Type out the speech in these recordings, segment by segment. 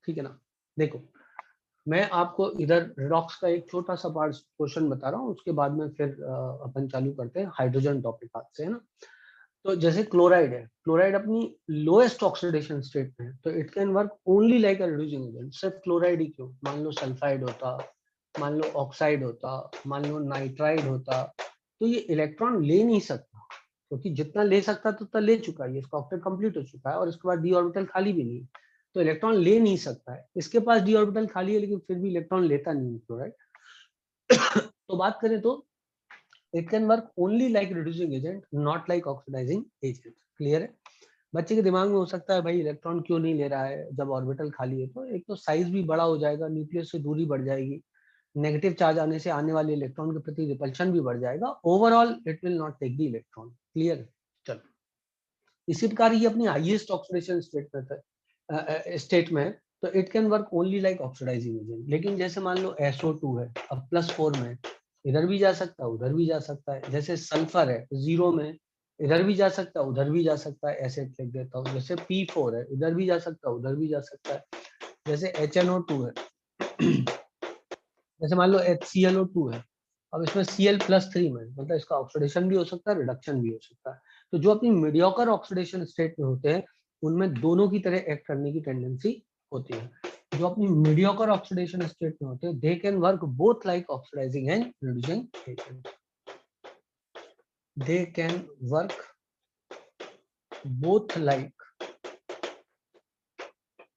ठीक है ना। देखो मैं आपको इधर रिडॉक्स का एक छोटा सा पार्ट क्वेश्चन बता रहा हूँ, उसके बाद में फिर अपन चालू करते हैं हाइड्रोजन टॉपिक आज से, है ना। तो जैसे क्लोराइड है, क्लोराइड अपनी लोएस्ट ऑक्सीडेशन स्टेट में है, तो it can work only like a reducing agent. सिर्फ क्लोराइड ही क्यों, मान लो सल्फाइड होता, मान लो ऑक्साइड होता, मान लो नाइट्राइड होता, तो ये इलेक्ट्रॉन ले नहीं सकता, क्योंकि जितना ले सकता था उतना ले चुका है, इसका ऑक्टेट कंप्लीट हो चुका है और इसके बाद डी ऑर्बिटल खाली भी नहीं, तो इलेक्ट्रॉन ले नहीं सकता है। इसके पास डी ऑर्बिटल खाली है लेकिन फिर भी इलेक्ट्रॉन लेता नहीं क्लोराइड। तो बात करें तो it can work only like reducing agent, not like oxidising agent. Clear है। बच्चे के दिमाग में हो सकता है भाई इलेक्ट्रॉन क्यों नहीं ले रहा है जब ऑर्बिटल खाली है, तो एक तो साइज भी बड़ा हो जाएगा, न्यूक्लियस से दूरी बढ़ जाएगी, नेगेटिव चार्ज आने से आने वाले इलेक्ट्रॉन के प्रति रिपल्शन भी बढ़ जाएगा, overall it will not take the electron. Clear है। चलो इसी प्रकार ये अपनी हाईएस्ट ऑक्सीडेशन स्टेट में है, तो it can work only like oxidising agent. लेकिन जैसे मान लो SO2 है, अब +4 में, इधर भी जा सकता है उधर भी जा सकता है। जैसे सल्फर है 0 में, इधर भी जा सकता है उधर भी जा सकता है, ऐसे लिख देता हूँ। जैसे P4 है, इधर भी जा सकता है उधर भी जा सकता है। जैसे HNO2 है, जैसे मान लो HClO2 है, अब इसमें Cl+3 में, मतलब इसका ऑक्सीडेशन भी हो सकता है रिडक्शन भी हो सकता है। तो जो अपनी मीडियोकर ऑक्सीडेशन स्टेट में होते हैं उनमें दोनों की तरह एक्ट करने की टेंडेंसी होती है। जो अपनी मीडियोकर ऑक्सीडेशन स्टेट में होते हैं they can work both like oxidising and reducing agent. They can work both like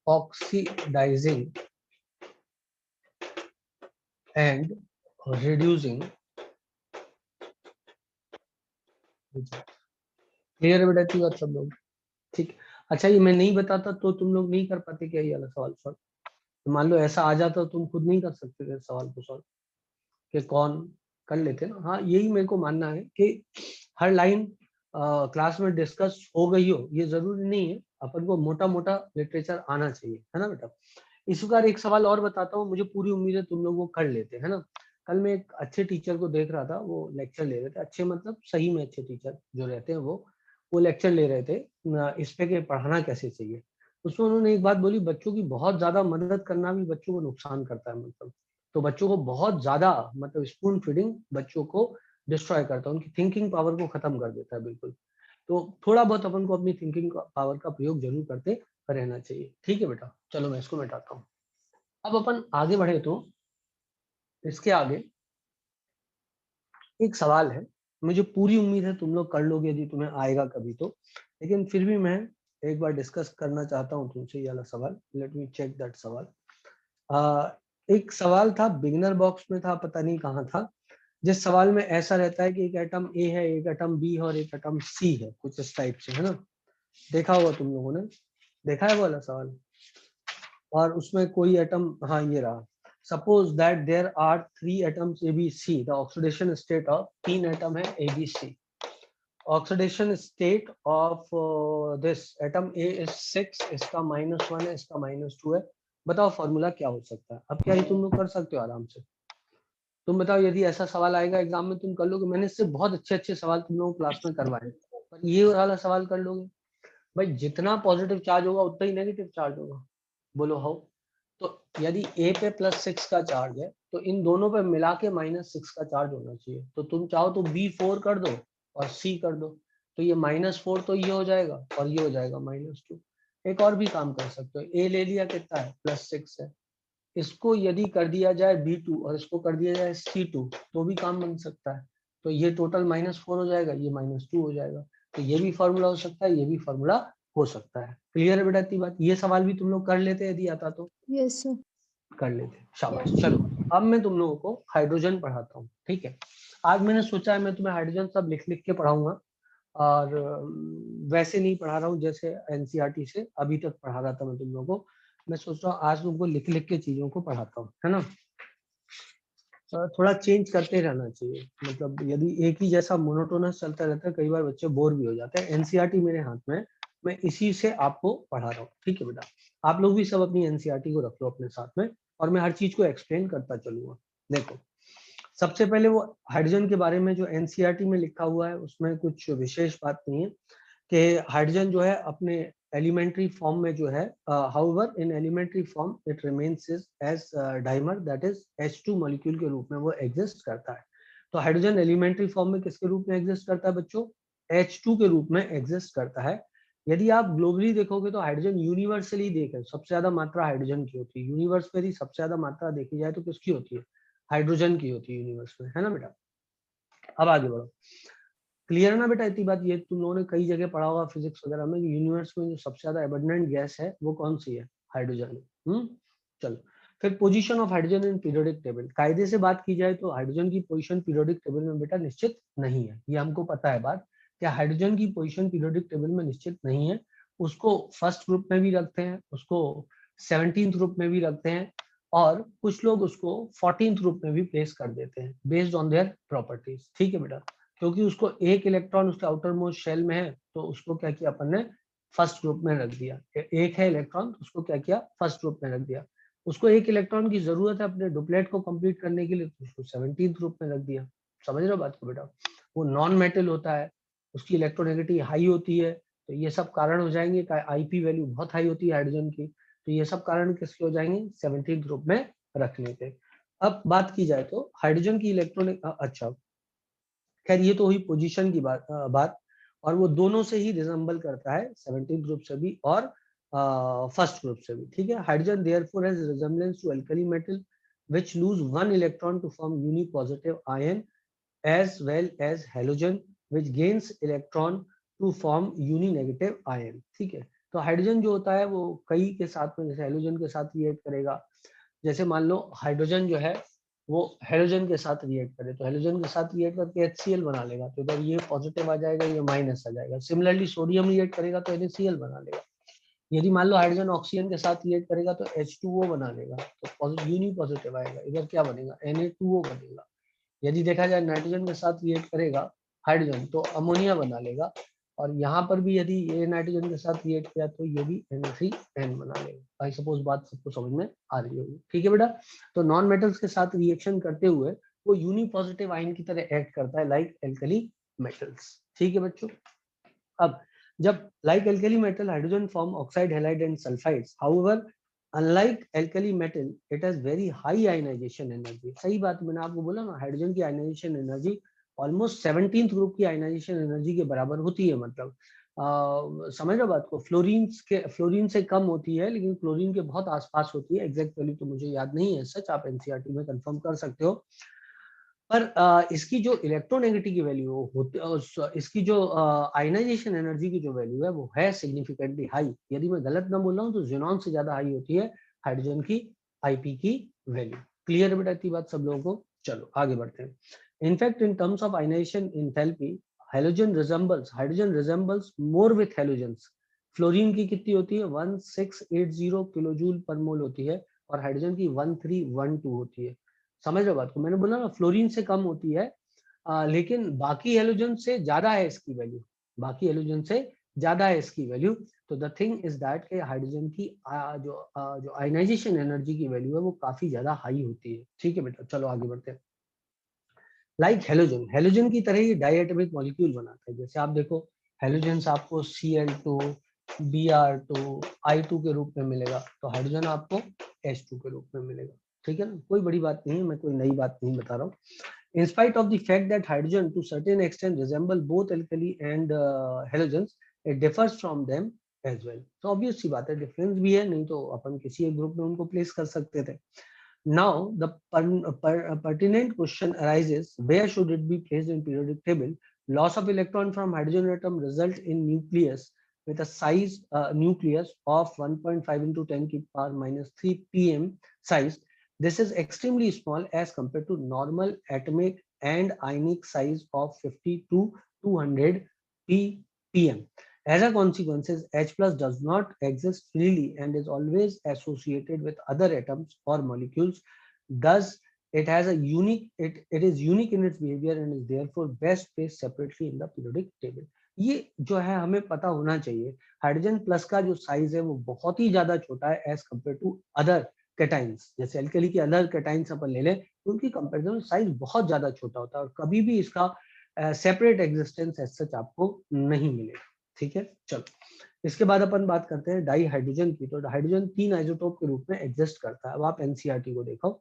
oxidising and reducing. Clear है बेटा की बात सब लोग? ठीक। अच्छा ये मैं नहीं बताता तो तुम लोग नहीं कर पाते क्या ये वाला सवाल सॉल्व? तो मान लो ऐसा आ जाता तो तुम खुद नहीं कर सकते थे सवाल को सॉल्व, कि कौन कर लेते ना। हाँ यही मेरे को मानना है कि हर लाइन क्लास में डिस्कस हो गई हो ये जरूरी नहीं है, अपन को मोटा मोटा लिटरेचर आना चाहिए, है ना बेटा। इस प्रकार एक सवाल और बताता हूँ, मुझे पूरी उम्मीद है तुम लोग वो कर लेते है ना। कल मैं एक अच्छे टीचर को देख रहा था, वो लेक्चर ले रहे थे, अच्छे मतलब सही में अच्छे टीचर जो रहते हैं वो लेक्चर ले रहे थे इस पे कि पढ़ाना कैसे चाहिए। उसमें उन्होंने एक बात बोली, बच्चों की बहुत ज्यादा मदद करना भी बच्चों को नुकसान करता है, मतलब तो बच्चों को बहुत ज्यादा मतलब स्पून फीडिंग बच्चों को डिस्ट्रॉय करता है, उनकी थिंकिंग पावर को खत्म कर देता है बिल्कुल। तो थोड़ा बहुत अपन को अपनी थिंकिंग पावर का प्रयोग जरूर करते रहना चाहिए। ठीक है बेटा, चलो मैं इसको मिटाता हूँ। अब अपन आगे बढ़े तो इसके आगे एक सवाल है, मुझे पूरी उम्मीद है तुम लोग कर लोगे यदि तुम्हें आएगा कभी तो, लेकिन फिर भी मैं एक बार डिस्कस करना चाहता हूँ तुमसे ये वाला सवाल। लेट मी चेक दैट सवाल। एक सवाल था बिगिनर बॉक्स में था, पता नहीं कहाँ था, जिस सवाल में ऐसा रहता है कि एक एटम ए है, एक एटम बी है और एक एटम सी है, कुछ इस टाइप से, है ना। देखा होगा तुम लोगों ने, देखा है वो वाला सवाल। और उसमें कोई एटम, हाँ ये रहा, suppose that there are 3 atoms A B C, the oxidation state of 3 atom है A B C, oxidation state of this atom A is 6, इसका -1 है, इसका -2 है। बताओ फॉर्मूला क्या हो सकता है। अब क्या ये तुम लोग कर सकते हो आराम से। तुम बताओ यदि ऐसा सवाल आएगा एग्जाम में तुम कर लोगे? मैंने इससे बहुत अच्छे अच्छे सवाल तुम लोगों को क्लास में करवाए, पर ये वाला सवाल कर लोगे? भाई जितना पॉजिटिव चार्ज होगा उतना ही नेगेटिव चार्ज होगा, बोलो हाउ। तो यदि ए पे +6 का चार्ज है तो इन दोनों पे मिला के -6 का चार्ज होना चाहिए। तो तुम चाहो तो B4 कर दो और C कर दो, तो ये -4 तो ये हो जाएगा और ये हो जाएगा -2। एक और भी काम कर सकते हो, ए ले लिया कितना है +6 है, इसको यदि कर दिया जाए B2 और इसको कर दिया जाए C2 तो भी काम बन सकता है। तो ये टोटल -4 हो जाएगा, ये -2 हो जाएगा। तो ये भी फॉर्मूला हो सकता है, ये भी फॉर्मूला हो सकता है। क्लियर है बेटा इतनी बात? ये सवाल भी तुम लोग कर लेते यदि आता तो? Yes sir. कर लेते, शाबाश। चलो अब मैं तुम लोगों को हाइड्रोजन पढ़ाता हूँ, ठीक है। आज मैंने सोचा है मैं तुम्हें हाइड्रोजन सब लिख लिख के पढ़ाऊंगा, और वैसे नहीं पढ़ा रहा हूँ जैसे एनसीईआरटी से अभी तक पढ़ा रहा था मैं तुम लोगों को। मैं सोच रहा हूँ आज तुमको लिख लिख के चीजों को पढ़ाता हूँ, है ना। थोड़ा चेंज करते रहना चाहिए, मतलब यदि एक ही जैसा मोनोटोनस चलता रहता है कई बार बच्चे बोर भी हो जाते हैं। एनसीईआरटी मेरे हाथ में है, मैं इसी से आपको पढ़ा रहा हूँ, ठीक है बेटा। आप लोग भी सब अपनी एनसीईआरटी को रख लो अपने साथ में, और मैं हर चीज को एक्सप्लेन करता चलूंगा। देखो सबसे पहले वो हाइड्रोजन के बारे में जो एनसीईआरटी में लिखा हुआ है उसमें कुछ विशेष बात नहीं है, कि हाइड्रोजन जो है अपने एलिमेंट्री फॉर्म में जो है, however in elementary form it remains as dimer, that is H2 molecule के रूप में वो एग्जिस्ट करता है। तो हाइड्रोजन एलिमेंट्री फॉर्म में किसके रूप में एग्जिस्ट करता है बच्चों? H2 के रूप में एग्जिस्ट करता है। यदि आप ग्लोबली देखोगे तो हाइड्रोजन यूनिवर्सली देखें सबसे ज्यादा मात्रा हाइड्रोजन की होती है। यूनिवर्स में ही सबसे ज्यादा मात्रा देखी जाए तो किसकी होती है? हाइड्रोजन की होती है यूनिवर्स में, है ना बेटा। अब आगे बढ़ो। क्लियर है ना बेटा इतनी बात? ये तुम लोगों ने कई जगह पढ़ा होगा फिजिक्स वगैरह में, यूनिवर्स में जो सबसे ज्यादा एबंडेंट गैस है वो कौन सी है? हाइड्रोजन। चलो, फिर position of hydrogen in periodic table. कायदे से बात की जाए तो हाइड्रोजन की पोजीशन पीरियोडिक टेबल में बेटा निश्चित नहीं है, ये हमको पता है बात, क्या हाइड्रोजन की पोजीशन पीरियोडिक टेबल में निश्चित नहीं है। उसको फर्स्ट ग्रुप में भी रखते हैं, उसको 17th ग्रुप में भी रखते हैं, और कुछ लोग उसको 14th ग्रुप में भी प्लेस कर देते हैं बेस्ड ऑन देयर प्रॉपर्टीज। ठीक है बेटा, क्योंकि उसको एक इलेक्ट्रॉन उसके आउटर मोस्ट शेल में है तो उसको क्या किया अपन ने? फर्स्ट ग्रुप में रख दिया। एक है इलेक्ट्रॉन, उसको क्या किया? फर्स्ट ग्रुप में रख दिया। उसको एक इलेक्ट्रॉन की जरूरत है अपने डुप्लेट को कंप्लीट करने के लिए, तो उसको 17th ग्रुप में रख दिया। समझ रहे हो बात को बेटा? वो नॉन मेटल होता है, उसकी इलेक्ट्रोनेगेटिविटी हाई होती है, तो ये सब कारण हो जाएंगे। IP वैल्यू बहुत हाई होती है हाइड्रोजन की, तो ये सब कारण किसके हो जाएंगे? 17th ग्रुप में रखने के। अब बात की जाए तो हाइड्रोजन की इलेक्ट्रॉन, अच्छा खैर ये तो हुई पोजीशन की बात, और वो दोनों से ही रिजेंबल करता है, 17th ग्रुप से भी और फर्स्ट ग्रुप से भी। ठीक है, hydrogen therefore has resemblance to alkali metal which lose one electron to form unipositive ion as well as halogen which gains electron to form uni negative ion। ठीक है, तो हाइड्रोजन जो होता है वो कई के साथ में, जैसे हेलोजन के साथ रिएक्ट करेगा। जैसे मान लो हाइड्रोजन जो है वो हेलोजन के साथ रिएक्ट करे, तो हेलोजन के साथ रिएक्ट करके HCl बना लेगा, तो इधर ये पॉजिटिव आ जाएगा, ये माइनस आ जाएगा। सिमिलरली सोडियम रिएक्ट करेगा तो NaCl बना लेगा। यदि मान लो हाइड्रोजन ऑक्सीजन के साथ रिएक्ट करेगा तो H2O बना लेगा, तो यूनी पॉजिटिव आएगा, इधर क्या बनेगा? Na2O बनेगा। यदि देखा जाए नाइट्रोजन के साथ रिएक्ट करेगा हाइड्रोजन तो अमोनिया बना लेगा, और यहाँ पर भी यदि ये नाइट्रोजन के साथ रिएक्ट किया तो ये भी NaCN बना लेगा। आई सपोज बात सबको समझ में आ रही होगी। ठीक है बेटा, तो नॉन मेटल्स के साथ रिएक्शन करते हुए वो यूनी पॉजिटिव आयन की तरह एक्ट करता है लाइक एल्कली मेटल्स। ठीक है बच्चों, अब जब like alkali metal hydrogen form oxide halide and sulphides, however unlike alkali metal it has very high ionisation energy. सही बात मैंने आपको बोला ना, हाइड्रोजन की ionisation energy almost 17th group की आयनाइजेशन एनर्जी के बराबर होती है। मतलब समझ रहे बात को? फ्लोरीन से कम होती है, लेकिन क्लोरीन के बहुत आसपास होती है। एग्जैक्ट वैल्यू तो मुझे याद नहीं है, सच आप NCERT में कंफर्म कर सकते हो। पर इसकी जो इलेक्ट्रोनेगेटिव की वैल्यू होती, इसकी जो आयनाइजेशन एनर्जी की जो वैल्यू है वो है सिग्निफिकेंटली हाई। यदि मैं गलत ना बोल रहा हूँ तो ज़ेनॉन से ज्यादा हाई होती है हाइड्रोजन की IP की वैल्यू। क्लियर बेटा इतनी बात सब लोगों को? चलो आगे बढ़ते हैं। In fact in terms of ionisation enthalpy hydrogen resembles more with halogens. Fluorine की कितनी होती है? 1680 किलो जूल पर मोल होती है, और हाइड्रोजन की 1312 होती है। समझ रहे हो बात को? मैंने बोला ना फ्लोरीन से कम होती है, लेकिन बाकी हेलोजन से ज्यादा है इसकी वैल्यू, बाकी हेलोजन से ज्यादा है इसकी वैल्यू। तो द थिंग इज दैट के हाइड्रोजन की जो आयनाइजेशन एनर्जी की वैल्यू है वो काफी ज्यादा हाई होती है। ठीक है बेटा, चलो आगे बढ़ते हैं। लाइक हेलोजन की तरह ही डायएटमिक मॉलिक्यूल बनाता है। जैसे आप देखो हेलोजन आपको Cl2, Br2, I2 के रूप में मिलेगा, तो हाइड्रोजन आपको H2 के रूप में मिलेगा। ठीक है ना, कोई बड़ी बात नहीं है, मैं कोई नई बात नहीं बता रहा हूँ। In spite of the fact that hydrogen to certain extent resemble both alkali and halogens, it differs from them as well. So obvious सी बात है, डिफरेंस भी है, नहीं तो अपन किसी एक ग्रुप में उनको प्लेस कर सकते थे। Now the pertinent question arises, where should it be placed in periodic table? Loss of electron from hydrogen atom result in nucleus with a size nucleus of 1.5 into 10 to the power minus 3 pm size. This is extremely small as compared to normal atomic and ionic size of 50 to 200 ppm. As a consequence, H plus does not exist freely and is always associated with other atoms or molecules. Thus, it has a unique, it is unique in its behavior and is therefore best placed separately in the periodic table. ये जो है हमें पता होना चाहिए, hydrogen plus का जो size है वो बहुत ही ज्यादा छोटा है as compared to other cations. जैसे एल्कली के अदर कैटाइंस अपन ले लें तो उनकी कंपेरिजन साइज बहुत ज्यादा छोटा होता है, और कभी भी इसका सेपरेट एग्जिस्टेंस एज सच आपको नहीं मिलेगा। ठीक है, चलो इसके बाद अपन बात करते हैं डाई हाइड्रोजन की। तो हाइड्रोजन 3 आइसोटोप के रूप में एग्जिस्ट करता है। अब आप एनसीईआरटी को देखो,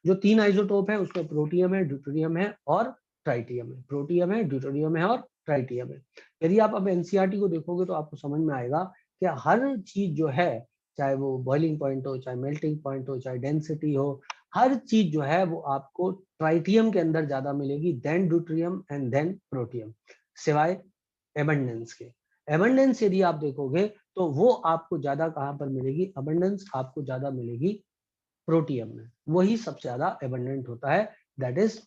जो 3 आइसोटोप है उसमें प्रोटियम है, ड्यूटेरियम है और ट्राइटियम है। प्रोटियम है, ड्यूटेरियम है और ट्राइटियम है। यदि आप अब एनसीईआरटी को देखोगे तो आपको समझ में आएगा कि हर चीज जो है, चाहे वो बॉइलिंग पॉइंट हो, चाहे मेल्टिंग पॉइंट हो, चाहे डेंसिटी हो, हर चीज जो है वो आपको ट्राइटियम के अंदर ज्यादा मिलेगी then deuterium and then protium, सिवाय एबंडेंस के। एबंडेंस यदि आप देखोगे तो वो आपको ज्यादा कहां पर मिलेगी, अबंडेंस आपको ज्यादा मिलेगी प्रोटियम में। वही सबसे ज्यादा एबंडेंट होता है, दैट इज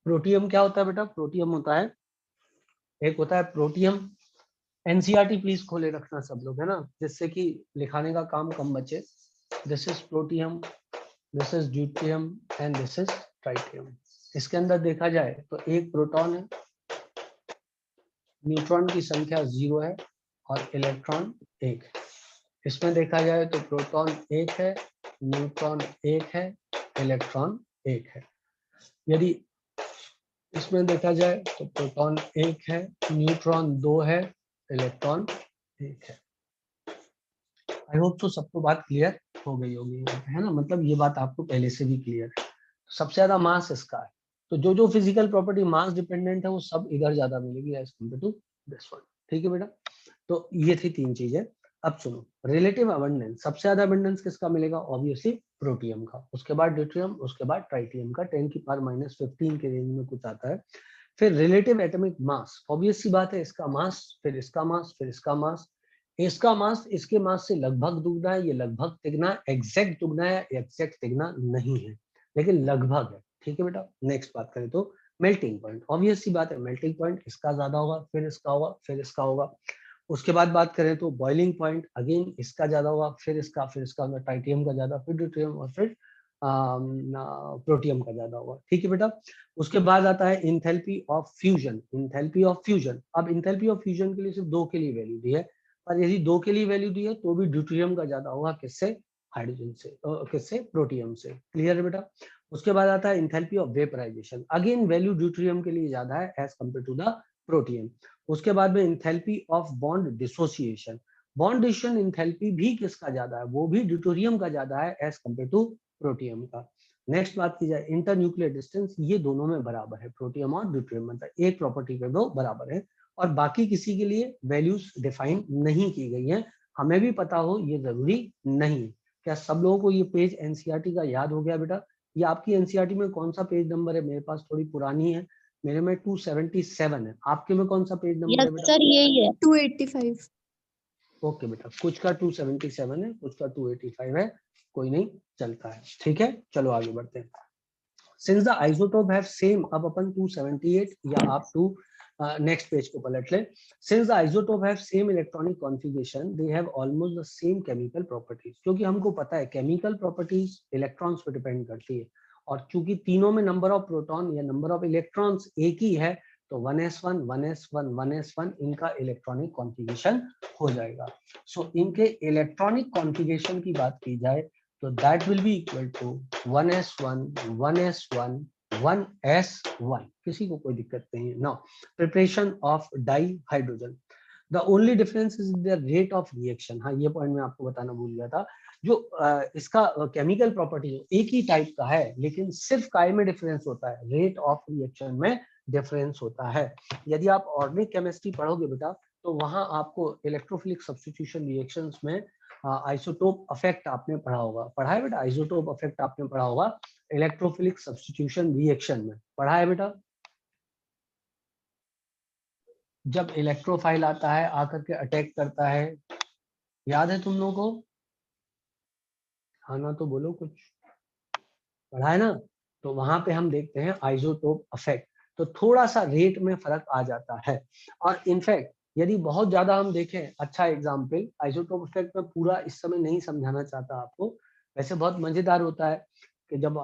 प्रोटियम। क्या होता है बेटा? प्रोटियम होता है, एक होता है प्रोटियम। एनसीईआरटी प्लीज खोले रखना सब लोग, है ना, जिससे कि लिखाने का काम कम बचे। This is protium, this is deuterium and this is tritium. इसके अंदर देखा जाए तो एक प्रोटॉन है, न्यूट्रॉन की संख्या 0 है और इलेक्ट्रॉन 1 है। इसमें देखा जाए तो प्रोटॉन 1 है, न्यूट्रॉन 1 है, इलेक्ट्रॉन 1 है। यदि इसमें देखा जाए तो प्रोटॉन 1 है, न्यूट्रॉन 2 है, इलेक्ट्रॉन 1 है। आई होप तो सबको बात क्लियर हो गई होगी, है ना, मतलब ये बात आपको पहले से भी क्लियर है। सबसे ज्यादा मास इसका है, तो जो जो फिजिकल प्रॉपर्टी मास डिपेंडेंट है वो सब इधर ज्यादा मिलेगी as compared to this one. ठीक है बेटा, तो ये थी 3 चीजें। अब सुनो, रिलेटिव अबंडेंस, सबसे ज्यादा अबंडेंस किसका मिलेगा? ऑब्वियसली प्रोटियम का, उसके बाद ड्यूटेरियम, उसके बाद ट्राइटियम का 10 की पावर -15 के रेंज में कुछ आता है। फिर रिलेटिव एटॉमिक मास, ऑब्वियस सी बात है, इसका मास, फिर इसका मास, फिर इसका मास। इसका मास इसके मास से लगभग दुगना है, ये लगभग तिगना, एग्जैक्ट दुगना है, एग्जैक्ट तिगना नहीं है, लेकिन लगभग है। ठीक है बेटा, नेक्स्ट बात करें तो मेल्टिंग पॉइंट, ऑब्वियस सी बात है, मेल्टिंग पॉइंट इसका ज्यादा होगा, फिर इसका होगा, फिर इसका होगा। उसके बाद बात करें तो बॉइलिंग पॉइंट, अगेन इसका ज्यादा होगा, फिर इसका, फिर इसका, टाइटेनियम का ज्यादा, फिर ड्यूटेरियम और फिर प्रोटियम का ज्यादा होगा। ठीक है बेटा, उसके बाद आता है enthalpy of fusion. Enthalpy of fusion, अब इंथैल्पी ऑफ फ्यूजन के लिए सिर्फ 2 के लिए वैल्यू दी है, पर यदि 2 के लिए वैल्यू दी है तो भी ड्यूटेरियम का ज्यादा होगा, किससे? हाइड्रोजन से, किससे? प्रोटियम से। क्लियर है बेटा? उसके बाद आता है enthalpy of vaporisation, again value deuterium के लिए ज्यादा है as compared to the protium. उसके बाद में enthalpy of bond dissociation, bond dissociation enthalpy भी किसका ज्यादा है? वो भी ड्यूटेरियम का ज्यादा है एज कम्पेयर टू प्रोटियम का। नेक्स्ट बात की जाए इंटरन्यूक्लियर डिस्टेंस, ये दोनों में बराबर है, प्रोटियम और ड्यूटेरियम, मतलब एक प्रॉपर्टी पे वो बराबर है, और बाकी किसी के लिए वैल्यूज डिफाइन नहीं की गई है। हमें भी पता हो ये जरूरी नहीं। क्या सब लोगों को ये पेज एनसीईआरटी का याद हो गया बेटा? ये आपकी एनसीईआरटी में कौन सा पेज नंबर है? मेरे पास थोड़ी पुरानी है, मेरे में 277 है, आपके में कौन सा पेज नंबर है बेटा? सर यही है 285। ओके बेटा, कुछ का 277 है, कुछ का 285 है, कोई नहीं, चलता है। ठीक है, चलो आगे बढ़ते हैं। Since the isotope have same, अब अपन 278 या आप टू नेक्स्ट पेज को पलट ले। Since the isotope have same electronic configuration, they have almost the same chemical properties. क्योंकि हमको पता है केमिकल प्रॉपर्टीज इलेक्ट्रॉन्स पर डिपेंड करती है, और चूंकि तीनों में नंबर ऑफ प्रोटॉन या नंबर ऑफ इलेक्ट्रॉन्स एक ही है, तो 1s1 1s1 1s1 इनका इलेक्ट्रॉनिक कॉन्फ़िगरेशन हो जाएगा। सो इनके इलेक्ट्रॉनिक कॉन्फ़िगरेशन की बात की जाए तो that will be equal to 1s1 1s1 1s1, किसी को कोई दिक्कत नहीं है। Now preparation of di hydrogen, the only difference is the rate of reaction. हाँ, ये पॉइंट मैं आपको बताना भूल गया था। जो इसका केमिकल प्रॉपर्टी एक ही टाइप का है, लेकिन सिर्फ काय में डिफरेंस होता है, रेट ऑफ रिएक्शन में डिफरेंस होता है। यदि आप ऑर्गेनिक केमिस्ट्री पढ़ोगे बेटा तो वहां आपको इलेक्ट्रोफिलिक सब्स्टिट्यूशन रिएक्शंस में आइसोटोप इफेक्ट आपने पढ़ा होगा, पढ़ा है बेटा? आइसोटोप इफेक्ट आपने पढ़ा होगा इलेक्ट्रोफिलिक सब्स्टिट्यूशन रिएक्शन में, पढ़ा है बेटा? जब इलेक्ट्रोफाइल आता है आकर के अटैक करता है, याद है तुम लोगों को? हाँ ना, तो बोलो कुछ, पढ़ा है ना? तो वहां पे हम देखते हैं आइसोटोप इफेक्ट, तो थोड़ा सा रेट में फर्क आ जाता है। और इनफैक्ट यदि बहुत ज्यादा हम देखें, अच्छा एग्जाम्पल, आइसोटोप इफेक्ट में पूरा इस समय नहीं समझाना चाहता आपको, वैसे बहुत मजेदार होता है कि जब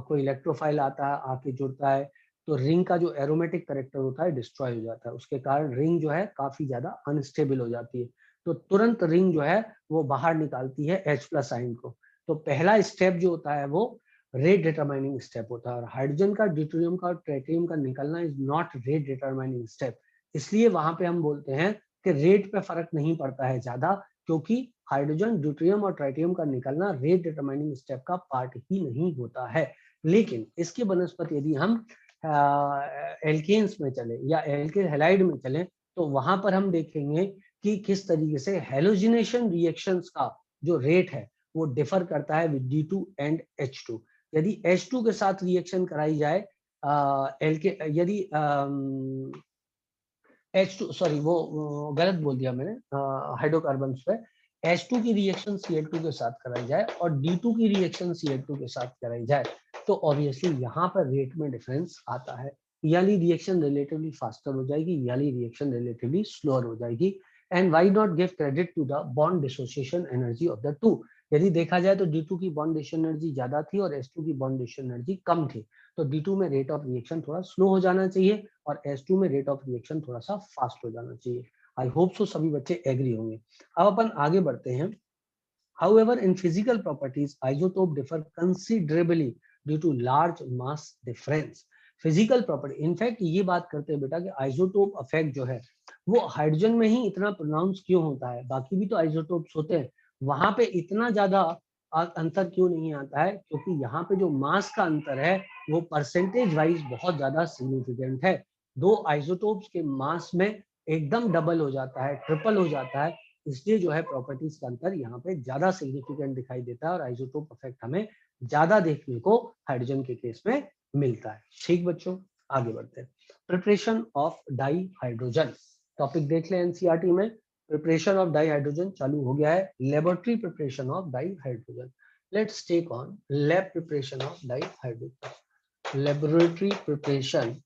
कोई इलेक्ट्रोफाइल आता है, आके जुड़ता है, तो रिंग का जो एरोमेटिक करेक्टर होता है डिस्ट्रॉय हो जाता है, उसके कारण रिंग जो है काफी ज्यादा अनस्टेबल हो जाती है, तो तुरंत रिंग जो है वो बाहर निकालती है H+ आयन को। तो पहला स्टेप जो होता है वो रेट डिटरमाइनिंग स्टेप होता है, और हाइड्रोजन का, ड्यूटेरियम का और ट्रिटियम का निकलना is not rate determining step, इसलिए वहां पे हम बोलते हैं कि रेट पे फर्क नहीं पड़ता है ज्यादा, क्योंकि हाइड्रोजन, ड्यूटेरियम और ट्राइटियम का निकलना रेट डिटरमाइनिंग स्टेप का पार्ट ही नहीं होता है। लेकिन इसके बनस्पत यदि हम एल्केन्स में चले या एल्किल हैलाइड में चले, तो वहां पर हम देखेंगे कि किस तरीके से हेलोजिनेशन रिएक्शंस का जो रेट है वो डिफर करता है विद D2 एंड H2। यदि H2 के साथ रिएक्शन कराई जाए यदि H2 सॉरी वो गलत बोल दिया मैंने, हाइड्रोकार्बन्स पे H2 की रिएक्शन Cl2 के साथ कराई जाए और D2 की रिएक्शन Cl2 के साथ कराई जाए, तो ऑब्वियसली यहाँ पर रेट में डिफरेंस आता है। यानी रिएक्शन रिलेटिवली फास्टर हो जाएगी, यानी रिएक्शन रिलेटिवली स्लोअर हो जाएगी। And why not give credit to the bond dissociation energy of the two. यदि देखा जाए तो D2 की बॉन्ड डिसोसिएशन एनर्जी ज्यादा थी और H2 की बॉन्ड डिसोसिएशन एनर्जी कम थी, तो D2 में रेट ऑफ रिएक्शन थोड़ा स्लो हो जाना चाहिए और H2 में रेट ऑफ रिएक्शन थोड़ा सा फास्ट हो जाना चाहिए। आई होप सो सभी बच्चे एग्री होंगे। अब अपन आगे बढ़ते हैं। However, in physical properties, isotope differ considerably due to large mass difference. Physical property, in fact ये बात करते हैं बेटा कि आइसोटोप इफेक्ट जो है वो हाइड्रोजन में ही इतना प्रोनाउंस क्यों होता है, बाकी भी तो आइसोटोप्स होते हैं, वहां पे इतना ज्यादा अंतर क्यों नहीं आता है, क्योंकि यहाँ पे जो मास का अंतर है वो परसेंटेज वाइज बहुत ज्यादा सिग्निफिकेंट है। दो आइसोटोप्स के मास में एकदम डबल हो जाता है, ट्रिपल हो जाता है, इसलिए जो है प्रॉपर्टीज का अंतर यहाँ पे ज्यादा सिग्निफिकेंट दिखाई देता है और आइसोटोप इफेक्ट हमें ज्यादा देखने को हाइड्रोजन के केस में मिलता है। ठीक बच्चों, आगे बढ़ते हैं। Preparation of di hydrogen topic देख लें एनसीईआरटी में। प्रिपरेशन ऑफ डाई हाइड्रोजन चालू हो गया है। Laboratory preparation of dihydrogen, let's take on lab preparation of dihydrogen. Laboratory preparation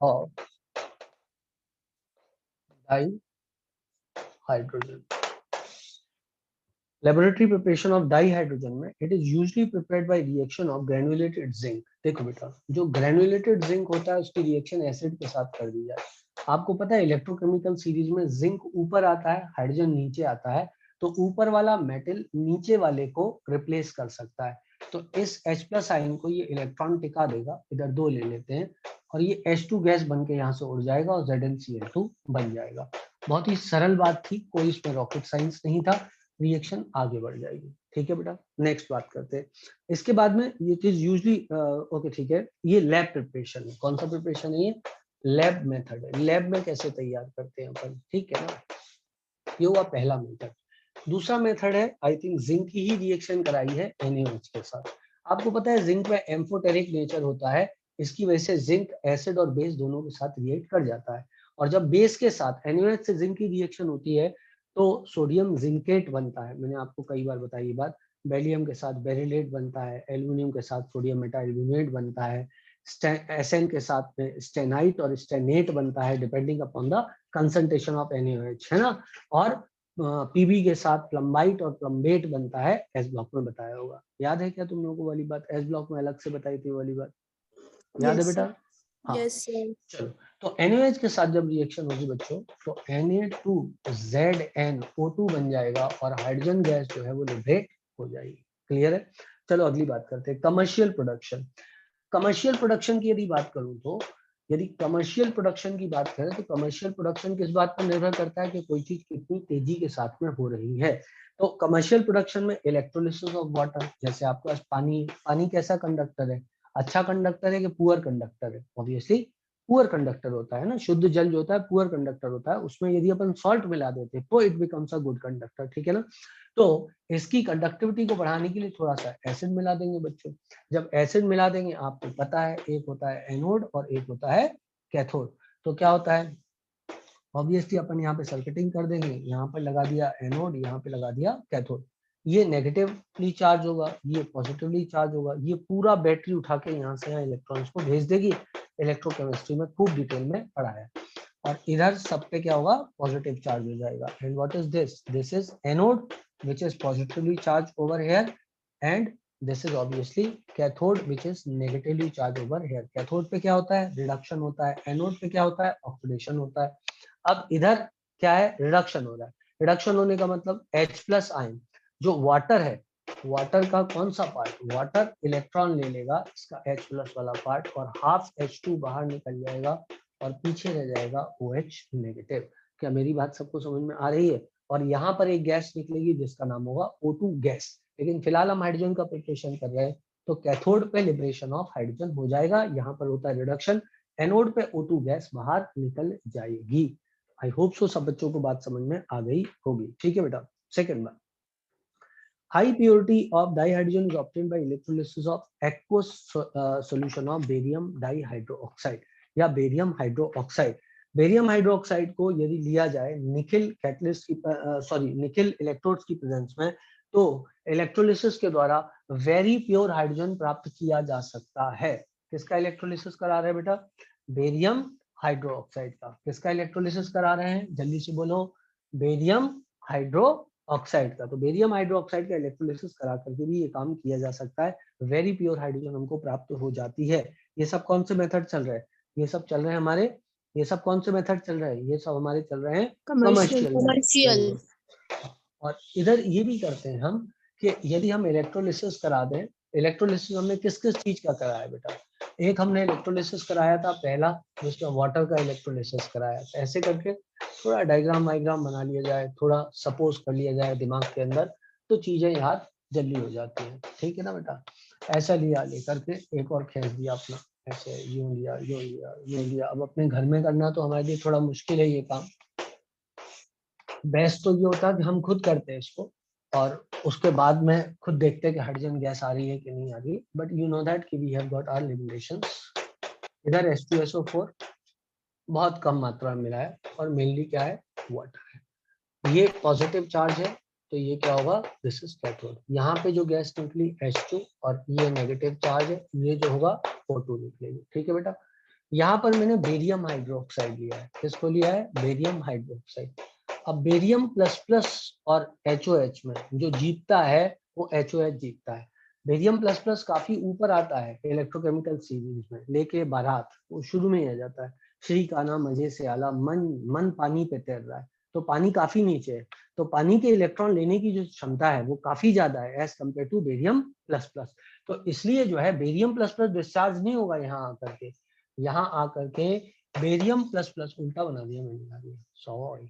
of dihydrogen, laboratory preparation of dihydrogen में it is usually prepared by reaction of granulated zinc. देखो बेटा, जो granulated zinc होता है उसकी reaction acid के साथ कर दी जाए। आपको पता है इलेक्ट्रोकेमिकल सीरीज में जिंक ऊपर आता है, हाइड्रोजन नीचे आता है, तो ऊपर वाला मेटल नीचे वाले को रिप्लेस कर सकता है। तो इस H+ आयन को ये इलेक्ट्रॉन टिका देगा, इधर 2 ले लेते हैं और ये H2 गैस बन के यहाँ से उड़ जाएगा और ZnCl2 बन जाएगा। बहुत ही सरल बात थी, कोई इसमें रॉकेट साइंस नहीं था, रिएक्शन आगे बढ़ जाएगी। ठीक है बेटा, नेक्स्ट बात करते हैं। इसके बाद में ये चीज यूजली ओके ठीक है, ये लैब प्रिपरेशन है। कौन सा प्रिपरेशन है ये? लैब मेथड है। लैब में कैसे तैयार करते हैं अपन, ठीक है ना, ये हुआ पहला मेथड। दूसरा मेथड है, आई थिंक जिंक की ही रिएक्शन कराई है NaOH के साथ। आपको पता है जिंक में एम्फोटेरिक नेचर होता है, इसकी वजह से जिंक एसिड और बेस दोनों के साथ रिएक्ट कर जाता है, और जब बेस के साथ NaOH से जिंक की रिएक्शन होती है तो सोडियम जिंकेट बनता है। मैंने आपको कई बार बताई ये बात। बेरिलियम के साथ बेरिलेट बनता है, एल्यूमिनियम के साथ सोडियम मेटाएल्यूमिनेट बनता है, SN के साथ में स्टेनाइट और स्टेनेट बनता है depending upon the concentration of NaOH, है ना। और PB के साथ प्लम्बाइट और प्लम्बेट बनता है, एस ब्लॉक में बताया होगा। याद है क्या तुम लोगों को वाली बात? एस ब्लॉक में अलग से बताई थी वाली बात, याद है बेटा? हाँ चलो, तो NaOH के साथ जब रिएक्शन होगी बच्चों तो Na2ZnO2 बन जाएगा और हाइड्रोजन गैस जो है वो लिबरेट हो जाएगी। क्लियर है? चलो अगली बात करते हैं, कमर्शियल प्रोडक्शन। कमर्शियल प्रोडक्शन की यदि बात करूं तो, यदि कमर्शियल प्रोडक्शन की बात करें तो कमर्शियल प्रोडक्शन किस बात पर निर्भर करता है कि कोई चीज कितनी तेजी के साथ में हो रही है। तो कमर्शियल प्रोडक्शन में इलेक्ट्रोलिसिस ऑफ वाटर, जैसे आपके पास पानी कैसा कंडक्टर है? अच्छा कंडक्टर है कि पुअर कंडक्टर है? ऑब्वियसली पुअर कंडक्टर होता है ना, शुद्ध जल जो होता है पुअर कंडक्टर होता है, उसमें यदि अपन सॉल्ट मिला देते तो it becomes a good conductor, ठीक है ना। तो इसकी कंडक्टिविटी को बढ़ाने के लिए थोड़ा सा एसिड मिला देंगे बच्चों। जब एसिड मिला देंगे, आपको पता है एक होता है एनोड और एक होता है कैथोड, तो क्या होता है, ऑब्वियसली अपन यहाँ पे सर्किटिंग कर देंगे, यहाँ पर लगा दिया एनोड, यहाँ पे लगा दिया कैथोड। ये नेगेटिवली चार्ज होगा, ये पॉजिटिवली चार्ज होगा, ये पूरा बैटरी उठा के यहाँ से यहाँ इलेक्ट्रॉन्स को भेज देगी। इलेक्ट्रोकेमिस्ट्री में खूब डिटेल में पढ़ाया। और इधर सब पे क्या होगा, पॉजिटिव चार्ज हो जाएगा। And what is this? This is anode which is positively charge over here, and this is obviously cathode which is negatively charge over here. Cathode पे क्या होता है, रिडक्शन होता है। एनोड पे क्या होता है, ऑक्सीडेशन होता है। अब इधर क्या है, रिडक्शन हो रहा है। रिडक्शन होने का मतलब H+ आयन जो वाटर है, वाटर का कौन सा पार्ट, वाटर इलेक्ट्रॉन ले लेगा इसका H+ वाला पार्ट और हाफ H2 बाहर निकल जाएगा और पीछे रह जाएगा OH नेगेटिव। क्या मेरी बात सबको समझ में आ रही है? और यहाँ पर एक गैस निकलेगी जिसका नाम होगा O2 गैस। लेकिन फिलहाल हम हाइड्रोजन का प्रिपरेशन कर रहे हैं, तो कैथोड पे लिबरेशन ऑफ हाइड्रोजन हो जाएगा, यहाँ पर होता है रिडक्शन, एनोड पे O2 गैस बाहर निकल जाएगी। आई होप सो सब बच्चों को बात समझ में आ गई होगी। ठीक है बेटा। सेकेंड बात, high purity of dihydrogen is obtained by electrolysis of aqueous solution of barium dihydroxide या बेरियम हाइड्रोक्साइड। बेरियम हाइड्रोक्साइड को यदि लिया जाए निकिल कैटलिस्ट की निकिल इलेक्ट्रोड्स की प्रेजेंस में, तो इलेक्ट्रोलिसिस के द्वारा वेरी प्योर हाइड्रोजन प्राप्त किया जा सकता है। किसका इलेक्ट्रोलिसिस करा रहे हैं बेटा? बेरियम हाइड्रोक्साइड का। किसका इलेक्ट्रोलिसिस करा रहे हैं? जल्दी से बोलो। बेरियम हाइड्रो ऑक्साइड का। तो बेरियम हाइड्रोक्साइड का इलेक्ट्रोलिसिस करा करके भी ये काम किया जा सकता है, वेरी प्योर हाइड्रोजन हमको प्राप्त हो जाती है। ये सब कौन से मेथड चल रहे हैं? ये सब चल रहे हैं हमारे, ये सब कौन से मेथड चल रहे हैं? ये सब हमारे चल रहे हैं कमर्शियल। और इधर ये भी करते हैं हम कि यदि हम इलेक्ट्रोलिसिस करा दें, इलेक्ट्रोलिसिस हमने किस किस चीज का कराया बेटा? एक हमने इलेक्ट्रोलिसिस कराया था पहला, जिसका वाटर का इलेक्ट्रोलिसिस कराया था। ऐसे करके थोड़ा डायग्राम वाइग्राम बना लिया जाए, थोड़ा सपोज कर लिया जाए दिमाग के अंदर, तो चीजें याद जल्दी हो जाती हैं। ठीक है ना बेटा? ऐसा लिया, लेकर के एक और खींच दिया अपना, ऐसे यूं लिया, यूं लिया, यूं लिया। अब अपने घर में करना तो हमारे लिए थोड़ा मुश्किल है ये काम। बेस्ट तो ये होता है कि हम खुद करते हैं इसको, और उसके बाद में खुद देखते हैं कि हाइड्रोजन गैस आ रही है कि नहीं आ रही। बट यू नो दैट कि we have got our limitations. इधर H2SO4 बहुत कम मात्रा में मिला है, और मेनली क्या है? वाटर है। ये पॉजिटिव चार्ज है, तो ये क्या होगा? This is cathode. यहाँ पे जो गैस निकली H2, और ये नेगेटिव चार्ज है, ये जो होगा O2 निकलेगी। ठीक है बेटा? यहाँ पर मैंने बेरियम हाइड्रोक्साइड लिया है। किसको लिया है? Barium hydroxide. अब बेरियम प्लस प्लस और HOH में जो जीतता है वो HOH जीतता है। बेरियम प्लस प्लस काफी ऊपर आता है इलेक्ट्रोकेमिकल सीरीज में, लेके बारात वो शुरू में ही आ जाता है। श्री का नाम मजे से आला, मन मन पानी पे तैर रहा है, तो पानी काफी नीचे है, तो पानी के इलेक्ट्रॉन लेने की जो क्षमता है वो काफी ज्यादा है as compared to barium plus plus. तो इसलिए जो है बेरियम प्लस प्लस डिस्चार्ज नहीं होगा यहाँ आकर के, यहाँ आकर के बेरियम प्लस प्लस उल्टा बना दिया मैंने, सॉरी,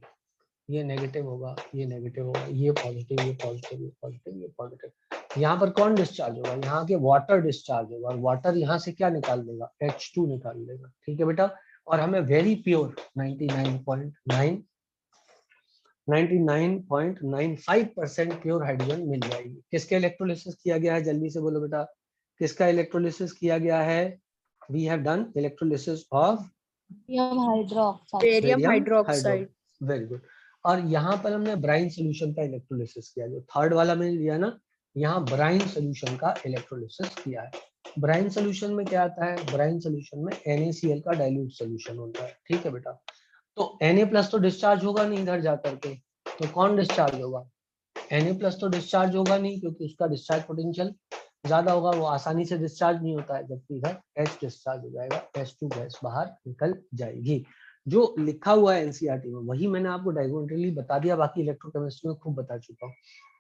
ये नेगेटिव होगा, ये नेगेटिव होगा, ये पॉजिटिव, ये पॉजिटिव, ये पॉजिटिव, ये पॉजिटिव। यहाँ पर कौन डिस्चार्ज होगा? यहाँ के वाटर डिस्चार्ज होगा, और वाटर यहाँ से क्या निकाल देगा? H2 निकाल देगा। ठीक है बेटा? और हमें वेरी प्योर 99.95% प्योर हाइड्रोजन मिल जाएगी। किसके इलेक्ट्रोलिसिस किया गया है? जल्दी से बोलो बेटा, किसका इलेक्ट्रोलिसिस किया गया है? We have done electrolysis of barium hydroxide. Very good. और यहाँ पर हमने ब्राइन सोल्यूशन का इलेक्ट्रोलिसिस किया, जो थर्ड वाला मैंने लिया ना, यहाँ ब्राइन सोल्यूशन का इलेक्ट्रोलिसिस किया है। ब्राइन सोल्यूशन में क्या आता है? ब्राइन सोल्यूशन में NaCl का डाइल्यूट सोल्यूशन होता है। ठीक है बेटा? तो Na+ तो डिस्चार्ज होगा नहीं इधर जाकर के, तो कौन डिस्चार्ज होगा? Na+ तो डिस्चार्ज होगा नहीं, क्योंकि उसका डिस्चार्ज पोटेंशियल ज्यादा होगा, वो आसानी से डिस्चार्ज नहीं होता है, जबकि इधर H डिस्चार्ज हो जाएगा, H2 गैस बाहर निकल जाएगी। जो लिखा हुआ है NCERT में वही मैंने आपको डायगोनली बता दिया, बाकी इलेक्ट्रोकेमिस्ट्री में खूब बता चुका हूँ।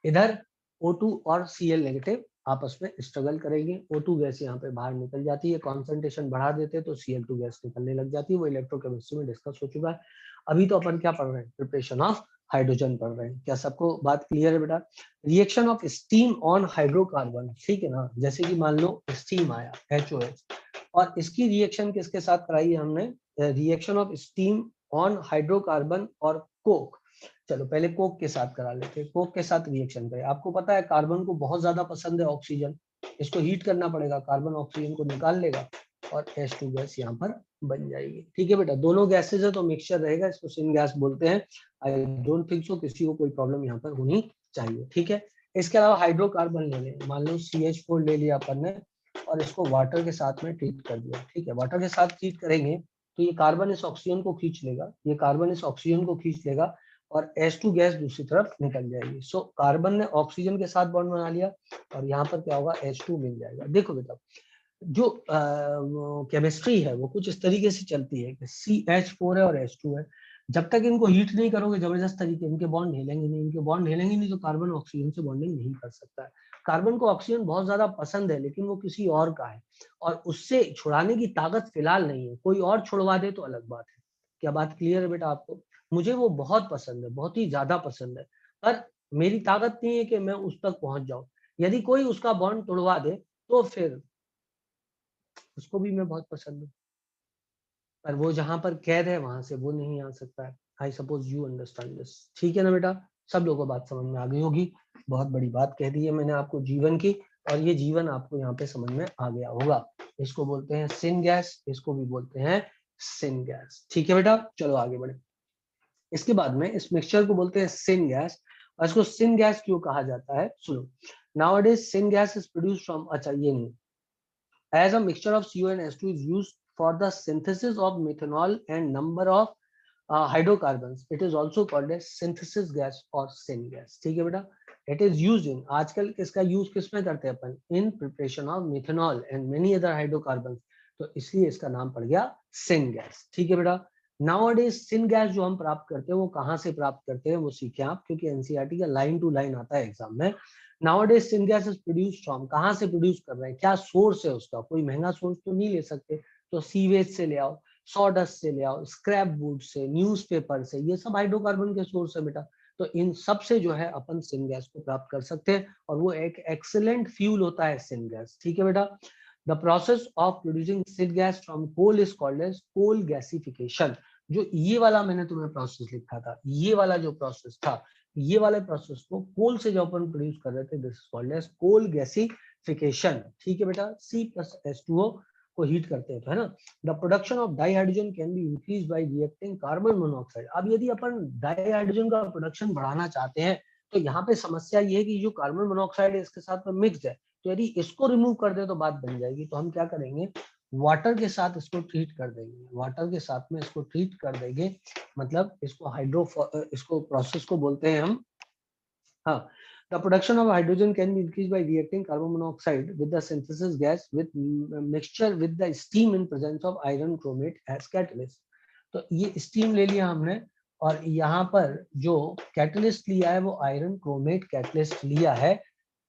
इधर O2 और Cl नेगेटिव आपस में स्ट्रगल करेंगे, O2 गैस यहाँ पे बाहर निकल जाती है, कॉन्सेंट्रेशन बढ़ा देते हैं तो Cl2 गैस निकलने लग जाती है। वो इलेक्ट्रोकेमिस्ट्री में डिस्कस हो चुका है। अभी तो अपन क्या पढ़ रहे हैं? प्रिपरेशन ऑफ हाइड्रोजन पढ़ रहे हैं। क्या सबको बात क्लियर है बेटा? Reaction of steam on hydrocarbon, ठीक है ना? जैसे कि मान लो स्टीम आया HOH, और इसकी रिएक्शन किसके साथ कराई है हमने? Reaction of steam on hydrocarbon और कोक। चलो पहले कोक के साथ करा लेते हैं। कोक के साथ रिएक्शन करें। आपको पता है कार्बन को बहुत ज्यादा पसंद है ऑक्सीजन, इसको हीट करना पड़ेगा, कार्बन ऑक्सीजन को निकाल लेगा, और H2 गैस यहाँ पर बन जाएगी। ठीक है बेटा? दोनों गैसेज है तो मिक्सचर रहेगा, इसको सिन गैस बोलते हैं। आई डोंट थिंक सो किसी को कोई प्रॉब्लम यहाँ पर होनी चाहिए। ठीक है? इसके अलावा हाइड्रोकार्बन ले लें, मान लो CH4 ले लिया अपन ने, और इसको वाटर के साथ में ट्रीट कर दिया। ठीक है? वाटर के साथ ट्रीट करेंगे तो ये कार्बन इस ऑक्सीजन को खींच लेगा, ये कार्बन इस ऑक्सीजन को खींच लेगा, और H2 गैस दूसरी तरफ निकल जाएगी। सो कार्बन ने ऑक्सीजन के साथ बॉन्ड बना लिया, और यहाँ पर क्या होगा? H2 मिल जाएगा। देखो बेटा, जो केमिस्ट्री है वो कुछ इस तरीके से चलती है कि CH4 है और H2 है, जब तक इनको हीट नहीं करोगे जबरदस्त तरीके, इनके बॉन्ड हिलेंगे नहीं, इनके बॉन्ड हिलेंगे नहीं तो कार्बन ऑक्सीजन से बॉन्डिंग नहीं कर सकता है। कार्बन को ऑक्सीजन बहुत ज्यादा पसंद है, लेकिन वो किसी और का है, और उससे छुड़ाने की ताकत फिलहाल नहीं है। कोई और छुड़वा दे तो अलग बात है। क्या बात क्लियर है बेटा आपको? मुझे वो बहुत पसंद है, बहुत ही ज्यादा पसंद है, पर मेरी ताकत नहीं है कि मैं उस तक पहुंच जाऊं। यदि कोई उसका बॉन्ड तोड़वा दे तो फिर उसको भी मैं बहुत पसंद हूँ, पर वो जहां पर कैद है वहां से वो नहीं आ सकता है। I suppose you understand this. ठीक है ना बेटा, सब लोगों को बात समझ में आ गई होगी। बहुत बड़ी बात कह दी है मैंने आपको जीवन की, और ये जीवन आपको यहाँ पे समझ में आ गया होगा। इसको बोलते हैं सिन गैस, इसको भी बोलते हैं सिन गैस। ठीक है बेटा, चलो आगे बढ़े। इसके बाद में इस मिक्सचर को बोलते हैं सिन गैस। और इसको सिन गैस क्यों कहा जाता है, सुनो। Nowadays syn gas is produced from, अच्छा ये नहीं, as a mixture of CO and H2 is used for the synthesis of methanol and number of hydrocarbons. It is also called as synthesis gas or syn gas. ठीक है बेटा, it is used in, आजकल इसका use किस में करते हैं अपन, in preparation of methanol and many other hydrocarbons, तो इसलिए इसका नाम पड़ गया syn gas। ठीक है बेटा, nowadays syn gas जो हम प्राप्त करते हैं वो कहाँ से प्राप्त करते हैं वो सीखें आप, क्योंकि एनसीईआरटी का लाइन टू लाइन आता है एग्जाम में। Nowadays syngas is produced from, कहाँ से प्रोड्यूस कर रहे हैं, क्या सोर्स है उसका, कोई महंगा सोर्स तो नहीं ले सकते, तो सीवेज से ले आओ, सॉडस्ट से ले आओ, स्क्रैप वुड से, न्यूज़पेपर से, ये सब हाइड्रोकार्बन के सोर्स है बेटा। तो इन सब से जो है अपन सिनगैस को प्राप्त कर सकते हैं, और वो एक एक्सीलेंट फ्यूल होता है सिनगैस। ठीक है बेटा, the process of producing syngas from coal is called as coal gasification. जो ये वाला मैंने तुम्हें प्रोसेस लिखा था, ये वाला जो प्रोसेस था, ये वाले प्रोसेस को कोल से जो अपन प्रोड्यूस कर रहे थे, this is called as coal gasification. ठीक है बेटा, C+H2O को हीट करते हैं तो, है ना। The production of di hydrogen can be increase by reacting carbon monoxide. अब यदि अपन डाई हाइड्रोजन का प्रोडक्शन बढ़ाना चाहते हैं तो यहाँ पे समस्या ये है कि जो कार्बन मोनोऑक्साइड है इसके साथ में मिक्स्ड है, तो यदि इसको रिमूव कर दे तो बात बन जाएगी। तो हम क्या करेंगे, वाटर के साथ इसको ट्रीट कर देंगे, वाटर के साथ में इसको ट्रीट कर देंगे, मतलब इसको इसको प्रोसेस को बोलते हैं हम, हाँ। The production of hydrogen can be increased by reacting carbon monoxide with the synthesis gas with mixture with the steam in presence of iron chromate as catalyst। तो ये steam ले लिया हमने, और यहाँ पर जो कैटलिस्ट लिया है वो आयरन क्रोमेट कैटलिस्ट लिया है,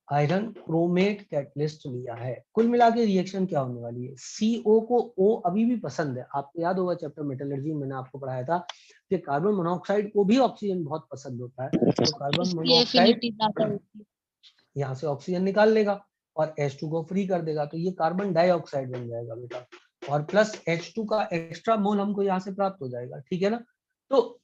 आयरन क्रोमेट कैटलिस्ट लिया है। कुल मिला के रिएक्शन क्या होने वाली है, CO को O अभी भी पसंद है, आपको याद होगा चैप्टर मेटलर्जी में मैंने आपको पढ़ाया था कि कार्बन मोनोऑक्साइड को भी ऑक्सीजन बहुत पसंद होता है, तो कार्बन मोनोऑक्साइड यहाँ से ऑक्सीजन निकाल लेगा और H2 को फ्री कर देगा, तो ये कार्बन डाइऑक्साइड बन जाएगा बेटा, और प्लस H2 का एक्स्ट्रा मोल हमको यहाँ से प्राप्त हो जाएगा। ठीक है ना, तो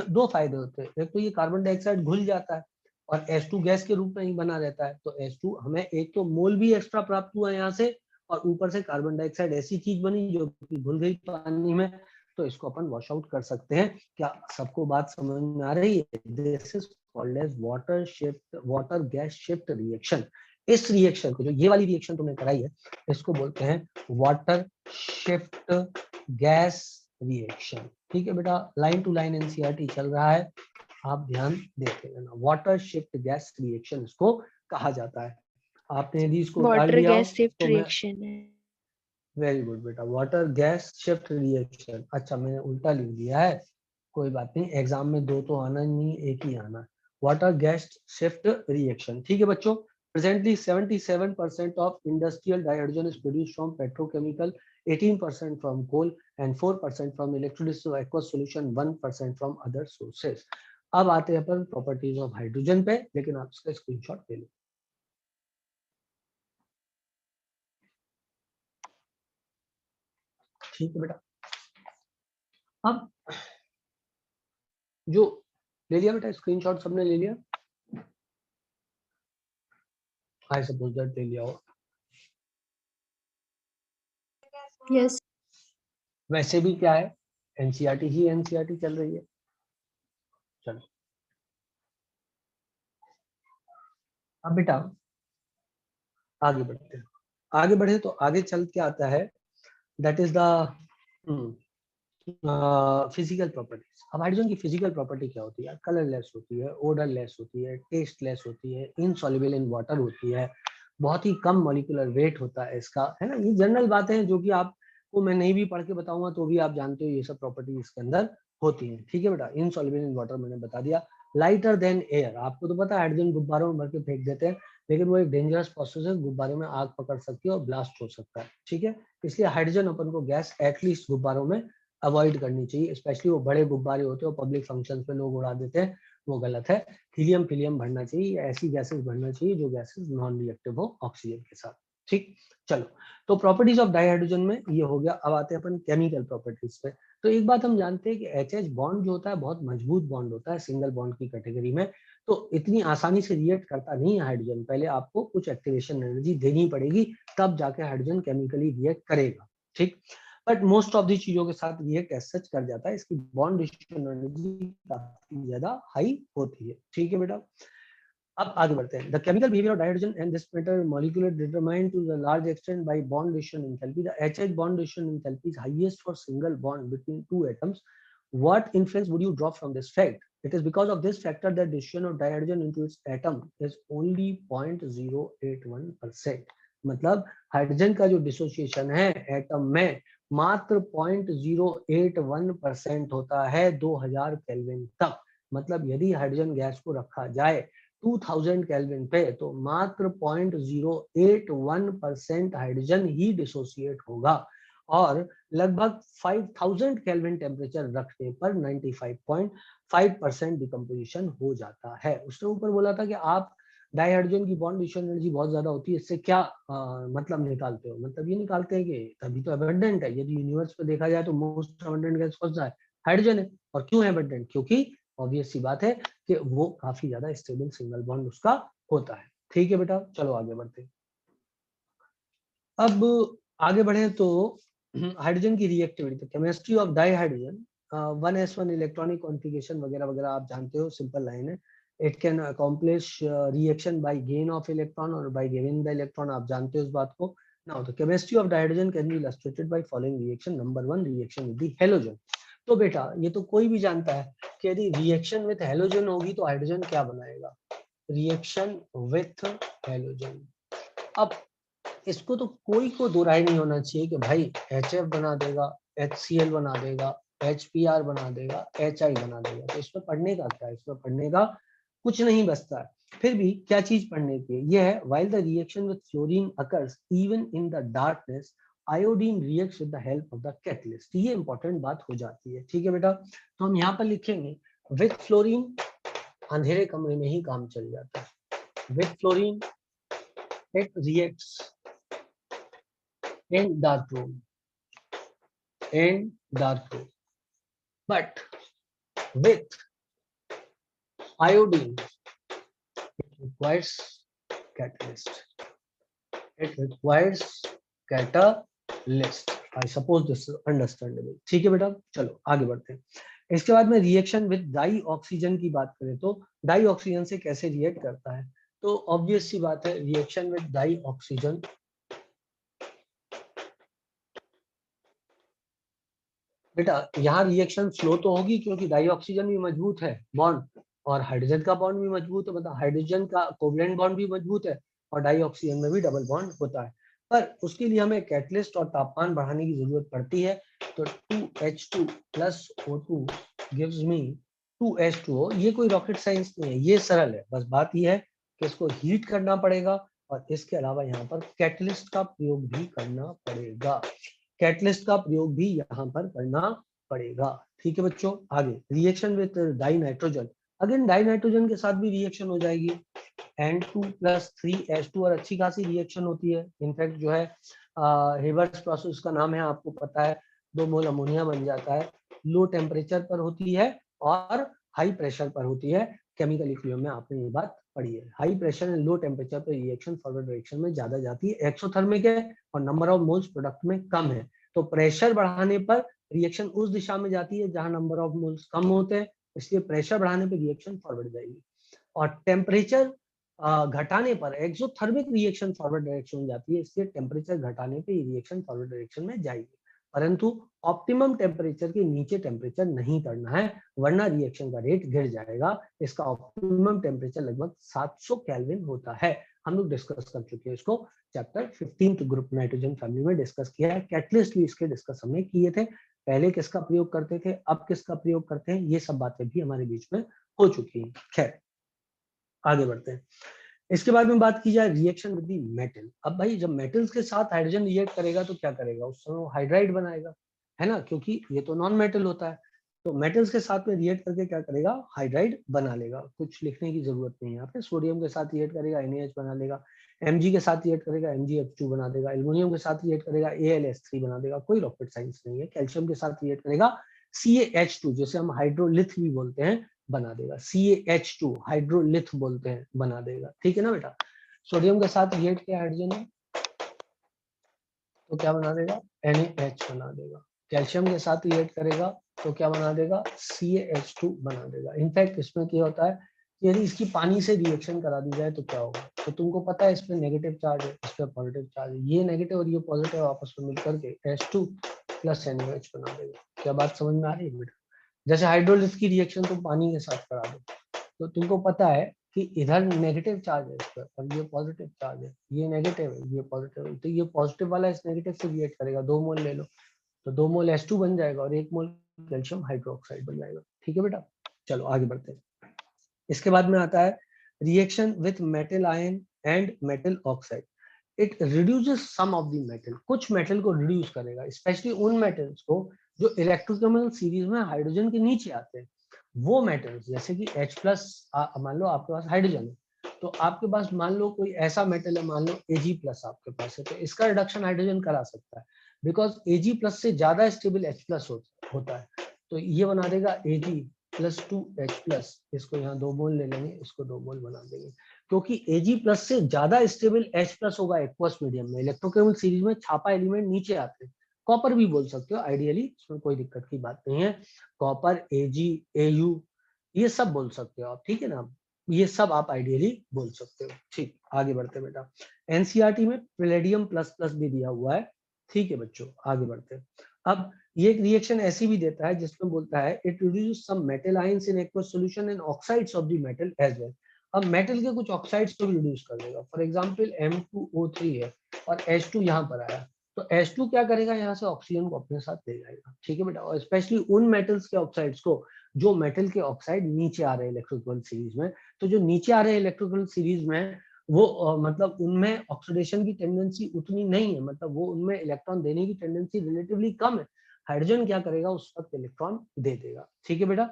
दो फायदे होते हैं, एक तो ये कार्बन डाइऑक्साइड घुल जाता है और H2 गैस के रूप में ही बना रहता है, तो H2 हमें एक तो मोल भी एक्स्ट्रा प्राप्त हुआ यहाँ से, और ऊपर से कार्बन डाइऑक्साइड ऐसी चीज बनी जो कि घुल गई पानी में, तो इसको अपन वॉश आउट कर सकते हैं। क्या सबको बात समझ में आ रही है? This is called as water gas shift reaction. इस रिएक्शन को, जो ये वाली रिएक्शन तुमने कराई है, इसको बोलते हैं वाटर शिफ्ट गैस रिएक्शन। ठीक है बेटा, लाइन टू लाइन एनसीईआरटी चल रहा है, आप ध्यान देते रहना। वाटर शिफ्ट गैस रिएक्शन इसको कहा जाता है। आपने यदि इसको उतार वाटर लिया हो गैस शिफ्ट तो मैं, रिएक्शन है। वेरी गुड बेटा, वाटर गैस शिफ्ट रिएक्शन। अच्छा मैंने उल्टा लिख दिया है, कोई बात नहीं, एग्जाम में दो तो आना नहीं, एक ही आना। Water gas shift reaction. ठीक है बच्चों, presently 77% of industrial dihydrogen is produced from petrochemical, 18% from coal and 4% from electrolysis of aqueous solution, 1% from other sources। अब आते हैं अपन प्रॉपर्टीज ऑफ हाइड्रोजन पे, लेकिन आप इसका स्क्रीनशॉट ले लो। ठीक है बेटा, अब जो ले लिया बेटा स्क्रीनशॉट, सबने ले लिया, आई सपोज दैट ले लिया हो। यस। वैसे भी क्या है, एनसीईआरटी ही एनसीईआरटी चल रही है। चलो अब बेटा आगे बढ़ते हैं, आगे बढ़े तो आगे चल के आता है, that is the physical properties. अब हाइड्रोजन की फिजिकल प्रॉपर्टी क्या होती है, कलरलेस होती है, ओडरलेस होती है, टेस्टलेस होती है, इनसॉल्युबल इन वाटर होती है, बहुत ही कम मॉलिक्यूलर वेट होता है इसका, है ना। ये जनरल बातें हैं जो कि आपको मैं नहीं भी पढ़ के बताऊंगा तो भी आप जानते हो ये सब प्रॉपर्टी इसके अंदर होती है। ठीक है बेटा, इनसॉल्युबल इन वाटर मैंने बता दिया। लाइटर देन एयर, आपको तो पता है हाइड्रोजन गुब्बारों में भर के फेंक देते हैं, लेकिन वो एक डेंजरस प्रोसेस है, गुब्बारे में आग पकड़ सकती है और ब्लास्ट हो सकता है। ठीक है, इसलिए हाइड्रोजन अपन को गैस एटलीस्ट गुब्बारों में अवॉइड करनी चाहिए, स्पेशली वो बड़े गुब्बारे होते हैं और पब्लिक फंक्शंस पे लोग उड़ा देते हैं, वो गलत है। हीलियम फिलियम भरना चाहिए, ऐसी गैसेस भरना चाहिए जो गैसेस नॉन रिएक्टिव हो ऑक्सीजन के साथ। ठीक, चलो, तो प्रॉपर्टीज ऑफ डाइहाइड्रोजन में ये हो गया। अब आते हैं अपन केमिकल प्रॉपर्टीज पे। तो एक बात हम जानते हैं कि एच बॉन्ड जो होता है बहुत मजबूत बॉन्ड होता है सिंगल बॉन्ड की कैटेगरी में, तो इतनी आसानी से रिएक्ट करता नहीं है हाइड्रोजन, पहले आपको कुछ एक्टिवेशन एनर्जी देनी पड़ेगी, तब जाके हाइड्रोजन केमिकली रिएक्ट करेगा। ठीक, बट मोस्ट ऑफ दी चीजों के साथ रिएक्ट एज सच कर जाता है, इसकी बॉन्ड डिस्ट्रीब्यूशन एनर्जी काफी ज्यादा हाई होती है। ठीक है बेटा, अब आगे बढ़ते हैं। The chemical behaviour of dihydrogen and this metal molecule determined to the large extent by bond distribution enthalpy. The HH bond distribution enthalpy is highest for single bond between two atoms. What inference would you draw from this fact? It is because of this factor that distribution of dihydrogen into its atom is only 0.081%. मतलब hydrogen का जो dissociation है atom में मात्र 0.081% होता है 2000 kelvin तक। मतलब यदि हाइड्रोजन गैस को रखा जाए 2000 केल्विन पे तो मात्र 0.081% हाइड्रोजन ही डिसोसिएट होगा, और लगभग 5000 केल्विन टेम्परेचर रखने पर 95.5% डिकम्पोजिशन हो जाता है। उसने ऊपर बोला था कि आप डाइहाइड्रोजन की बॉन्ड डिस्ट्रीब्यूशन एनर्जी बहुत ज्यादा होती है, इससे क्या मतलब निकालते हो? मतलब ये निकालते हैं कि तभी तो अबंडेंट है। यदि यूनिवर्स पे देखा जाए तो मोस्ट अबंडेंट गैस कौन सा है? हाइड्रोजन है। और क्यों है अबंडेंट? क्योंकि ऑब्वियस सी बात है कि वो काफी ज्यादा स्टेबल सिंगल बॉन्ड उसका होता है। ठीक है बेटा, चलो आगे बढ़ते हैं। अब आगे बढ़े तो हाइड्रोजन की रिएक्टिविटी, तो chemistry of dihydrogen 1s1 electronic configuration वगैरह वगैरह आप जानते हो, सिंपल लाइन है। It can accomplish reaction by gain of electron और बाय गिविंग द इलेक्ट्रॉन, आप जानते हो इस बात को। Now the chemistry of dihydrogen can be illustrated by following reaction. Number 1, reaction with the halogen. तो बेटा ये तो कोई भी जानता है कि यदि रिएक्शन विद हैलोजन होगी तो हाइड्रोजन क्या बनाएगा? Reaction with halogen. अब इसको तो कोई को दो राय नहीं होना चाहिए कि भाई HF बना देगा, HCl बना देगा, HBr बना देगा, HI बना देगा। तो इसमें पढ़ने का क्या है? इसमें पढ़ने का कुछ नहीं बचता है। फिर भी क्या चीज पढ़ने की? ये है, while the reaction with fluorine occurs even in the darkness, iodine reacts with the help of the catalyst। ये इंपॉर्टेंट बात हो जाती है। ठीक है बेटा, तो हम यहाँ पर लिखेंगे with fluorine अंधेरे कमरे में ही काम चल जाता है। with fluorine it reacts in dark room, but with iodine it requires catalyst. I suppose this is understandable। ठीक है बेटा, चलो आगे बढ़ते हैं। इसके बाद में रिएक्शन विद डाई ऑक्सीजन की बात करें तो डाई ऑक्सीजन से कैसे रिएक्ट करता है? तो ऑब्वियस सी बात है, रिएक्शन विद डाई ऑक्सीजन, बेटा यहाँ रिएक्शन स्लो तो होगी क्योंकि डाई ऑक्सीजन भी मजबूत है बॉन्ड, और हाइड्रोजन का बॉन्ड भी मजबूत है, मतलब हाइड्रोजन का कोवलेंट बॉन्ड भी मजबूत है, और डाई ऑक्सीजन में भी डबल बॉन्ड होता है। पर उसके लिए हमें कैटलिस्ट और तापमान बढ़ाने की जरूरत पड़ती है। तो 2H2 plus O2 gives me 2H2O। ये कोई रॉकेट साइंस नहीं है, ये सरल है। बस बात ये है कि इसको हीट करना पड़ेगा, और इसके अलावा यहाँ पर कैटलिस्ट का प्रयोग भी करना पड़ेगा। कैटलिस्ट का प्रयोग भी यहाँ पर करना पड़ेगा। ठीक है बच्चों, आगे reaction with die nitrogen. Again die nitrogen के साथ भी रिएक्शन हो जाएगी, N2 plus 3H2, और अच्छी खासी रिएक्शन होती है। इनफैक्ट जो है हेबर्स प्रोसेस का नाम है, आपको पता है, 2 मोल अमोनिया बन जाता है। लो टेम्परेचर पर होती है और हाई प्रेशर पर होती है। केमिकल इक्विलिब्रियम में आपने ये बात पढ़ी है। High pressure and low temperature पर रिएक्शन फॉरवर्ड डायरेक्शन में ज्यादा जाती है, एक्सोथर्मिक है और नंबर ऑफ मोल्स प्रोडक्ट में कम है। तो प्रेशर बढ़ाने पर रिएक्शन उस दिशा में जाती है जहां नंबर ऑफ मोल्स कम होते हैं, इसलिए प्रेशर बढ़ाने पर रिएक्शन फॉरवर्ड जाएगी। और टेम्परेचर घटाने पर एक्सोथर्मिक रिएक्शन फॉरवर्ड डायरेक्शन में जाती है, इसलिए टेम्परेचर घटाने पे रिएक्शन फॉरवर्ड डायरेक्शन में जाएगी। परंतु ऑप्टिमम टेम्परेचर के नीचे टेम्परेचर नहीं करना है, वरना रिएक्शन का रेट गिर जाएगा। इसका ऑप्टिमम टेम्परेचर लगभग 700 केल्विन होता है। हम लोग डिस्कस कर चुके हैं इसको, चैप्टर 15 ग्रुप नाइट्रोजन फैमिली में डिस्कस किया है। कैटलिस्ट भी इसके डिस्कस हमने किए थे, पहले किसका प्रयोग करते थे, अब किसका प्रयोग करते हैं, ये सब बातें भी हमारे बीच में हो चुकी हैं। खैर आगे बढ़ते हैं। इसके बाद में बात की जाए रिएक्शन विद द मेटल। अब भाई जब मेटल्स के साथ हाइड्रोजन रिएक्ट करेगा तो क्या करेगा? उस समय वो हाइड्राइड बनाएगा। है ना, क्योंकि ये तो नॉन मेटल होता है। तो मेटल्स के साथ में रिएक्ट करके क्या करेगा, हाइड्राइड बना लेगा। कुछ लिखने की जरूरत नहीं है यहाँ पे। सोडियम के साथ रिएक्ट करेगा, NaH बना लेगा। Mg के साथ रिएक्ट करेगा, MgH2 बना देगा। एल्युमिनियम के साथ रिएक्ट करेगा, AlS3 बना देगा। कोई रॉकेट साइंस नहीं है। कैल्शियम के साथ रिएक्ट करेगा, CaH2 जिसे हम हाइड्रोलिथ भी बोलते हैं बना देगा। CaH2 हाइड्रोलिथ बोलते हैं, बना देगा। ठीक है ना बेटा। सोडियम के साथ रिएक्ट किया हाइड्रोजन ने तो क्या बना देगा, NaH बना देगा। कैल्शियम के साथ रिएक्ट करेगा तो क्या बना देगा, CaH2 बना देगा। इनफैक्ट इसमें क्या होता है, यदि इसकी पानी से रिएक्शन करा दी जाए तो क्या होगा, तो तुमको पता है इसमें नेगेटिव चार्ज है, इस पे पॉजिटिव चार्ज है। ये नेगेटिव और ये पॉजिटिव आपस में मिलकर के H2 प्लस NaOH बना देगा। क्या बात समझ में आ रही है बेटा। जैसे हाइड्रोलिस की रिएक्शन तुम पानी के साथ करा दो तो तुमको पता है कि इधर नेगेटिव चार्ज है इस पर और ये पॉजिटिव चार्ज है, ये नेगेटिव है ये पॉजिटिव है, तो ये पॉजिटिव वाला इस नेगेटिव से रिएक्ट करेगा। 2 मोल ले लो तो 2 मोल H2 बन जाएगा और 1 मोल कैल्शियम हाइड्रोक्साइड बन जाएगा। ठीक है बेटा, चलो आगे बढ़ते हैं। इसके बाद में आता है reaction with metal ion and metal oxide. It reduces some of the metal, कुछ मेटल को रिड्यूस करेगा, स्पेशली उन मेटल्स को जो इलेक्ट्रोकेमिकल सीरीज में हाइड्रोजन के नीचे आते हैं। वो मेटल्स जैसे कि H प्लस, मान लो आपके पास हाइड्रोजन है तो आपके पास मान लो कोई ऐसा मेटल है, मान लो Ag प्लस आपके पास है, तो इसका रिडक्शन हाइड्रोजन करा सकता है बिकॉज Ag प्लस से ज्यादा स्टेबल H प्लस होता है। तो ये बना देगा Ag प्लस 2H प्लस, इसको यहाँ 2 मोल ले लेंगे, इसको 2 मोल बना देंगे क्योंकि Ag प्लस से ज्यादा स्टेबल H प्लस होगा एक्वस मीडियम में। इलेक्ट्रोकेमिकल सीरीज में छापा एलिमेंट नीचे आते हैं, कॉपर भी बोल सकते हो आइडियली, इसमें कोई दिक्कत की बात नहीं है। कॉपर, Ag, Au ये सब बोल सकते हो आप, ठीक है ना, ये सब आप आइडियली बोल सकते हो। ठीक, आगे बढ़ते बेटा। एनसीईआरटी में पैलेडियम प्लस प्लस भी दिया हुआ है। ठीक है बच्चों, आगे बढ़ते हैं। अब ये एक रिएक्शन ऐसी भी देता है जिसमें बोलता है it reduces some metal ions in aqueous solution and oxides of the metal as well. अब मेटल के कुछ ऑक्साइड्स को भी रिड्यूस कर देगा। फॉर एग्जांपल M2O3 है और H2 यहाँ पर आया तो H2 क्या करेगा, यहाँ से ऑक्सीजन को अपने साथ ले जाएगा। ठीक है बेटा, और स्पेशली उन मेटल्स के ऑक्साइड्स को जो मेटल के ऑक्साइड नीचे आ रहे हैं इलेक्ट्रिकल सीरीज में। तो जो नीचे आ रहे हैं इलेक्ट्रिकल सीरीज में वो मतलब उनमें ऑक्सीडेशन की टेंडेंसी उतनी नहीं है, मतलब वो उनमें इलेक्ट्रॉन देने की टेंडेंसी रिलेटिवली कम है। हाइड्रोजन क्या करेगा, उस वक्त इलेक्ट्रॉन दे देगा। ठीक है बेटा,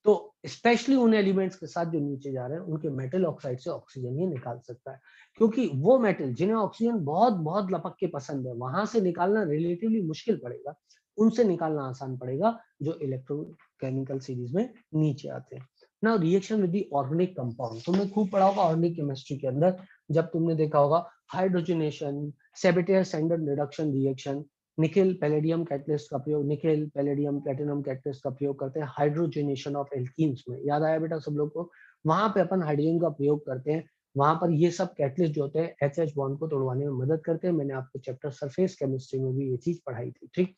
तो स्पेशली उन एलिमेंट्स के साथ जो नीचे जा रहे हैं उनके मेटल ऑक्साइड से ऑक्सीजन ही निकाल सकता है, क्योंकि वो मेटल जिन्हें ऑक्सीजन बहुत बहुत लपक के पसंद है वहां से निकालना रिलेटिवली मुश्किल पड़ेगा, उनसे निकालना आसान पड़ेगा जो इलेक्ट्रोकेमिकल सीरीज में नीचे आते हैं। ना reaction with the organic compound, तुमने खूब पढ़ा होगा ऑर्गेनिक केमिस्ट्री के अंदर, जब तुमने देखा होगा hydrogenation, Sabatier standard reduction reaction, nickel palladium catalyst का प्रयोग, निकेल पैलेडियम प्लेटिनम कैटलिस्ट का प्रयोग करते हैं हाइड्रोजनेशन ऑफ एल्कीन्स में। याद आया बेटा सब लोग को, वहां पे अपन हाइड्रोजन का प्रयोग करते हैं, वहां पर ये सब कैटलिस्ट जो होते हैं HH बॉन्ड को तोड़वाने में मदद करते हैं। मैंने आपको चैप्टर सरफेस केमिस्ट्री में भी ये चीज पढ़ाई थी। ठीक,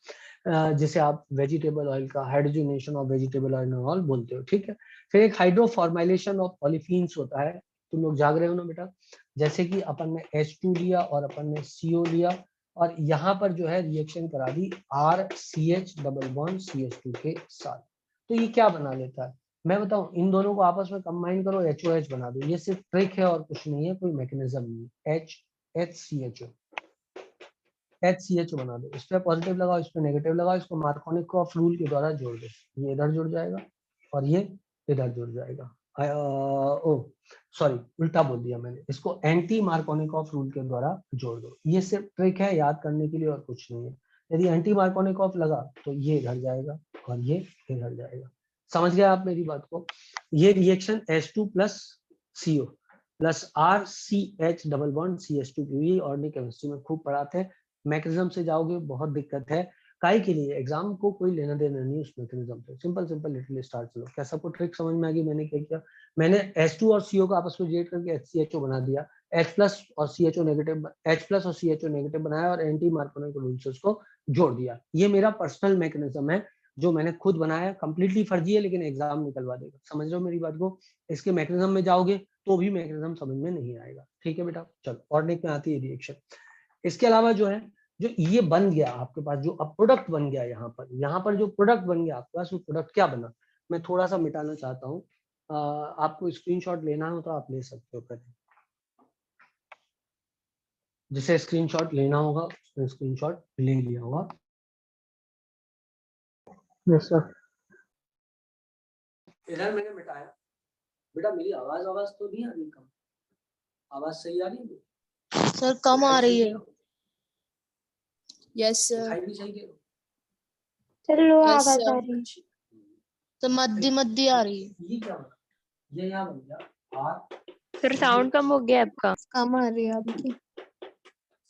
जिसे आप वेजिटेबल ऑयल का हाइड्रोजनेशन ऑफ वेजिटेबल ऑयल बोलते हो। ठीक है, फिर एक हाइड्रोफॉर्माइलेशन ऑफ पॉलीफीन्स होता है, तुम लोग जाग रहे हो ना बेटा। जैसे कि अपन ने H2 लिया और अपन ने CO लिया और यहाँ पर जो है रिएक्शन करा दी RCH डबल बॉन्ड CH2 के साथ, तो ये क्या बना लेता है मैं बताऊं, इन दोनों को आपस में कंबाइन करो HOH बना दो। ये सिर्फ ट्रिक है और कुछ नहीं है, कोई मैकेनिज्म नहीं है। HCHO बना दो, इस पे पॉजिटिव लगाओ, इस पे नेगेटिव लगाओ, इसको मार्कोनिकॉफ रूल के द्वारा जोड़ दो, ये इधर जुड़ जाएगा और ये इधर जुड़ जाएगा। ओ सॉरी, उल्टा बोल दिया मैंने, इसको एंटी मार्कोनिकॉफ रूल के द्वारा जोड़ दो। ये सिर्फ ट्रिक है याद करने के लिए और कुछ नहीं है। यदि एंटी मार्कोनिकॉफ लगा तो ये इधर जाएगा और ये इधर जाएगा। समझ गए आप मेरी बात को। ये reaction H2 plus CO plus RCH double bond CH2 की ऑर्गेनिक केमिस्ट्री में खूब पढ़ाते हैं। मैकेनिज्म से जाओगे बहुत दिक्कत है, काहे के लिए, एग्जाम को कोई लेना देना नहीं उस मैकेनिज्म से। सिंपल सिंपल लिटिल स्टार्ट चलो। क्या सबको ट्रिक समझ में आ गई। मैंने क्या किया, मैंने H2 और CO को आपस में रिएक्ट करके HCHO बना दिया, H प्लस और CHO नेगेटिव, H प्लस और CHO नेगेटिव बनाया और एंटी मार्कोनिक रूल से उसको जोड़ दिया। ये मेरा पर्सनल मैकेनिज्म है जो मैंने खुद बनाया, कंप्लीटली फर्जी है लेकिन एग्जाम निकलवा देगा। समझ रहे हो मेरी बात को। इसके मैकेनिज्म में जाओगे तो भी मैकेनिज्म समझ में नहीं आएगा। ठीक है बेटा, चलो ऑर्गेनिक में आती है रिएक्शन। इसके अलावा जो है, जो ये बन गया आपके पास, जो अब प्रोडक्ट बन गया यहाँ पर जो प्रोडक्ट बन गया आपके पास, वो प्रोडक्ट क्या बना, मैं थोड़ा सा मिटाना चाहता हूँ। आपको स्क्रीनशॉट लेना हो तो आप ले सकते हो पहले, जिसे स्क्रीनशॉट लेना होगा उसने स्क्रीनशॉट ले लिया होगा। Yes sir. इधर मैंने मिटाया। बेटा मेरी आवाज तो नहीं आ रही कम? आवाज सही आ रही है सर? कम आ रही है। Yes sir. दिखाई भी सही दे रहा हूं? सर लो यस आवाज सर। आ रही है। अच्छी। तो मध्य आ रही है। ये क्या बना? ये यहाँ बन गया आर सर साउंड कम हो गया आपका। कम आ रही है आपकी।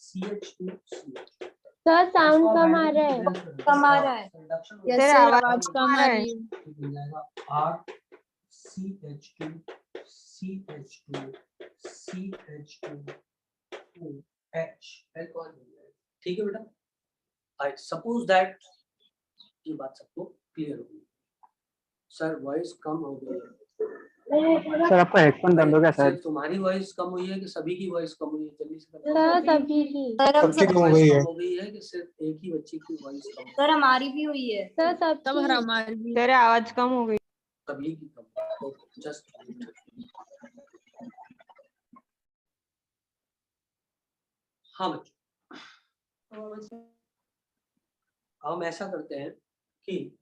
CH2 सर साउंड कम आ रहा है। कम आ रहा है। यस सर, सर, आवाज आवाज कम आ रही है। बन जाएगा are CH2 CH2 CH2 H alcohol बन जाएगा। ठीक है बेटा, आई सपोज दैट ये बात सबको क्लियर होगी। सर वॉइस कम हो गई है। सर आपका हेडफोन बंद हो गया सिर्फ शायद। तुम्हारी वॉइस कम हुई है कि सभी की वॉइस कम हुई है? जल्दी से बताओ। सर सभी की। सबकी कम हो गई है कि सिर्फ एक ही बच्चे की वॉइस कम सर हमारी भी हुई है। सर तब सबकी। हमारी भी। सर आवाज कम हो गई। सभी की कम? जस्ट हाँ बच्चों, हम ऐसा करते हैं कि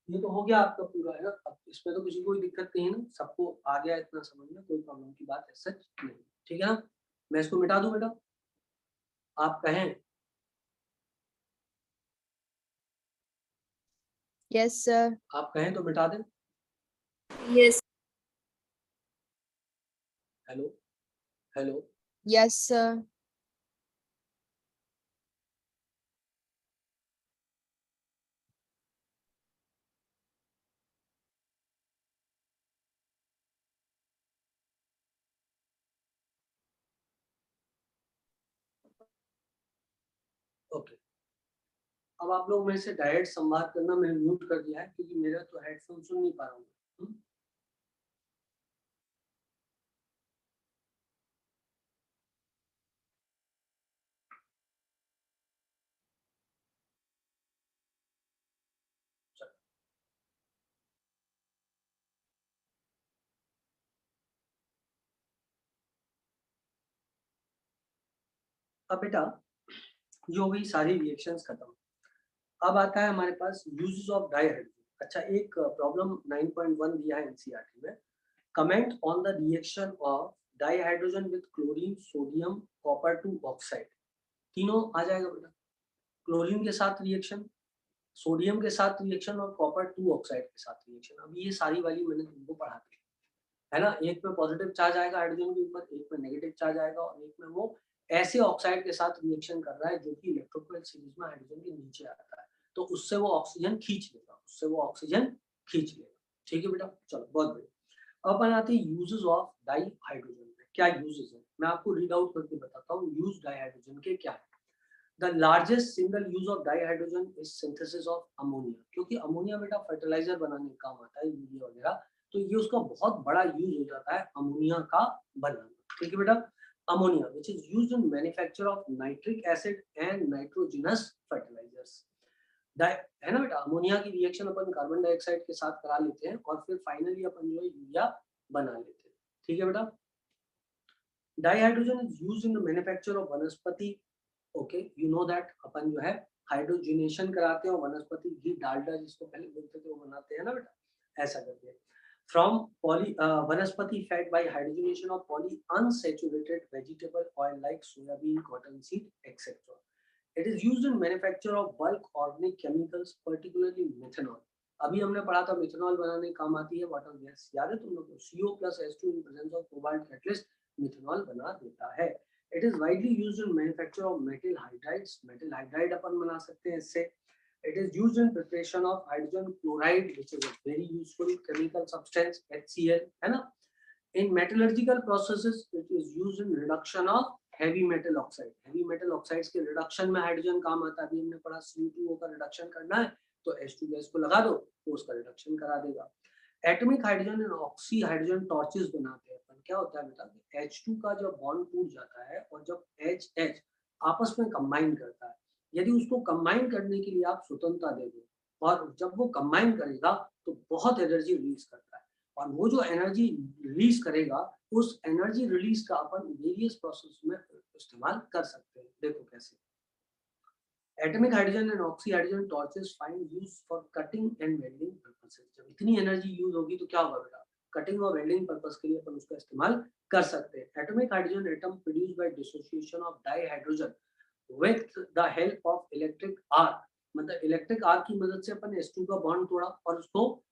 ये तो हो गया आपका पूरा, है ना? अब इसमें तो किसी को कोई दिक्कत नहीं है ना, सबको आ गया इतना समझ में, कोई प्रॉब्लम की बात है सच नहीं। ठीक है ना? मैं इसको मिटा दूं बेटा? आप कहें? Yes sir. आप कहें तो मिटा दें? Yes. Hello hello. Yes sir. Okay, अब आप लोग मेरे से डायरेक्ट संवाद करना मैंने म्यूट कर दिया है क्योंकि मेरा तो हेडफोन सुन नहीं पा रहा हूँ। अब बेटा ये हो गई सारी रिएक्शंस खत्म। अब आता है हमारे पास यूजेस ऑफ डाइहाइड्रोजन। अच्छा, एक प्रॉब्लम 9.1 दिया है एनसीईआरटी में। Comment on the reaction of dihydrogen with chlorine sodium copper 2 oxide. तीनों आ जाएगा बेटा, क्लोरीन के साथ रिएक्शन, सोडियम के साथ रिएक्शन और कॉपर 2 ऑक्साइड के साथ रिएक्शन। अब ये सारी वाली मैंने तुमको पढ़ा दी है ना। एक में पॉजिटिव चार्ज आएगा हाइड्रोजन के ऊपर, एक में नेगेटिव चार्ज आएगा, और एक में वो ऐसे ऑक्साइड के साथ रिएक्शन कर रहा है जो कि इलेक्ट्रोफिल सीरीज में हाइड्रोजन के नीचे आता है, तो उससे वो ऑक्सीजन खींच लेगा, ठीक है बेटा? चलो बहुत बढ़िया। अब बनाते हैं यूजेस ऑफ डाई हाइड्रोजन में। क्या यूजेस है मैं आपको रीड आउट करके बताता हूँ। यूज डाई हाइड्रोजन के क्या है? The largest single use of di hydrogen is synthesis of ammonia, क्योंकि अमोनिया बेटा फर्टिलाइजर बनाने का काम आता है, यूरिया वगैरह, तो ये उसका बहुत बड़ा यूज हो जाता है अमोनिया का बनाना। ठीक है बेटा? Ammonia which is used in manufacture of nitric acid and nitrogenous fertilisers. है ना बेटा? अमोनिया की रिएक्शन अपन कार्बन डाइऑक्साइड के साथ करा लेते हैं और फिर फाइनली अपन जो है यूरिया बना लेते हैं। ठीक है बेटा? Dihydrogen is used in the manufacture of वनस्पति। ओके, यू नो दैट अपन जो है हाइड्रोजनेशन कराते हैं और वनस्पति घी डालडा जिसको पहले बोलते थे वो बनाते हैं ना बेटा, ऐसा करते हैं। From poly vanaspati fat by hydrogenation of poly unsaturated vegetable oil like soybean, cotton seed etcetera. It is used in manufacture of bulk organic chemicals particularly methanol. अभी हमने पढ़ा था मिथेनॉल बनाने काम आती है वाटर गैस, याद है तुम लोग को? CO+H2 in presence of cobalt catalyst methanol बना देता है। It is widely used in manufacture of metal hydrides. Metal hydride अपन बना सकते हैं इससे। It is used in preparation of hydrogen chloride, which is a very useful chemical substance, HCl, है ना? In metallurgical processes, it is used in reduction of heavy metal oxide. Heavy metal oxides के reduction में hydrogen काम आता है। अभी हमने पढ़ा CO2 का रिडक्शन करना है तो H2 गैस को लगा दो तो उसका रिडक्शन करा देगा। Atomic hydrogen and oxy hydrogen torches बनाते हैं अपन। क्या होता है बेटा? H2 का जब बॉन्ड टूट जाता है और जब HH आपस में कंबाइन करता है, यदि उसको कंबाइन करने के लिए आप स्वतंत्रता दे दो और जब वो कंबाइन करेगा तो बहुत एनर्जी रिलीज करता है, और वो जो एनर्जी रिलीज करेगा उस एनर्जी रिलीज का अपन वेरियस प्रोसेस में इस्तेमाल कर सकते हैं। देखो कैसे। Atomic hydrogen and oxy hydrogen torches find use for cutting and welding purposes. जब इतनी एनर्जी यूज होगी तो क्या होगा बेटा, कटिंग और वेल्डिंग पर्पस के लिए अपन उसका इस्तेमाल कर सकते हैं। Atomic hydrogen atom produced by dissociation of dihydrogen with the help of electric arc, मतलब इलेक्ट्रिक आर्क की मदद से अपन H2 का बॉन्ड तोड़ा और उसको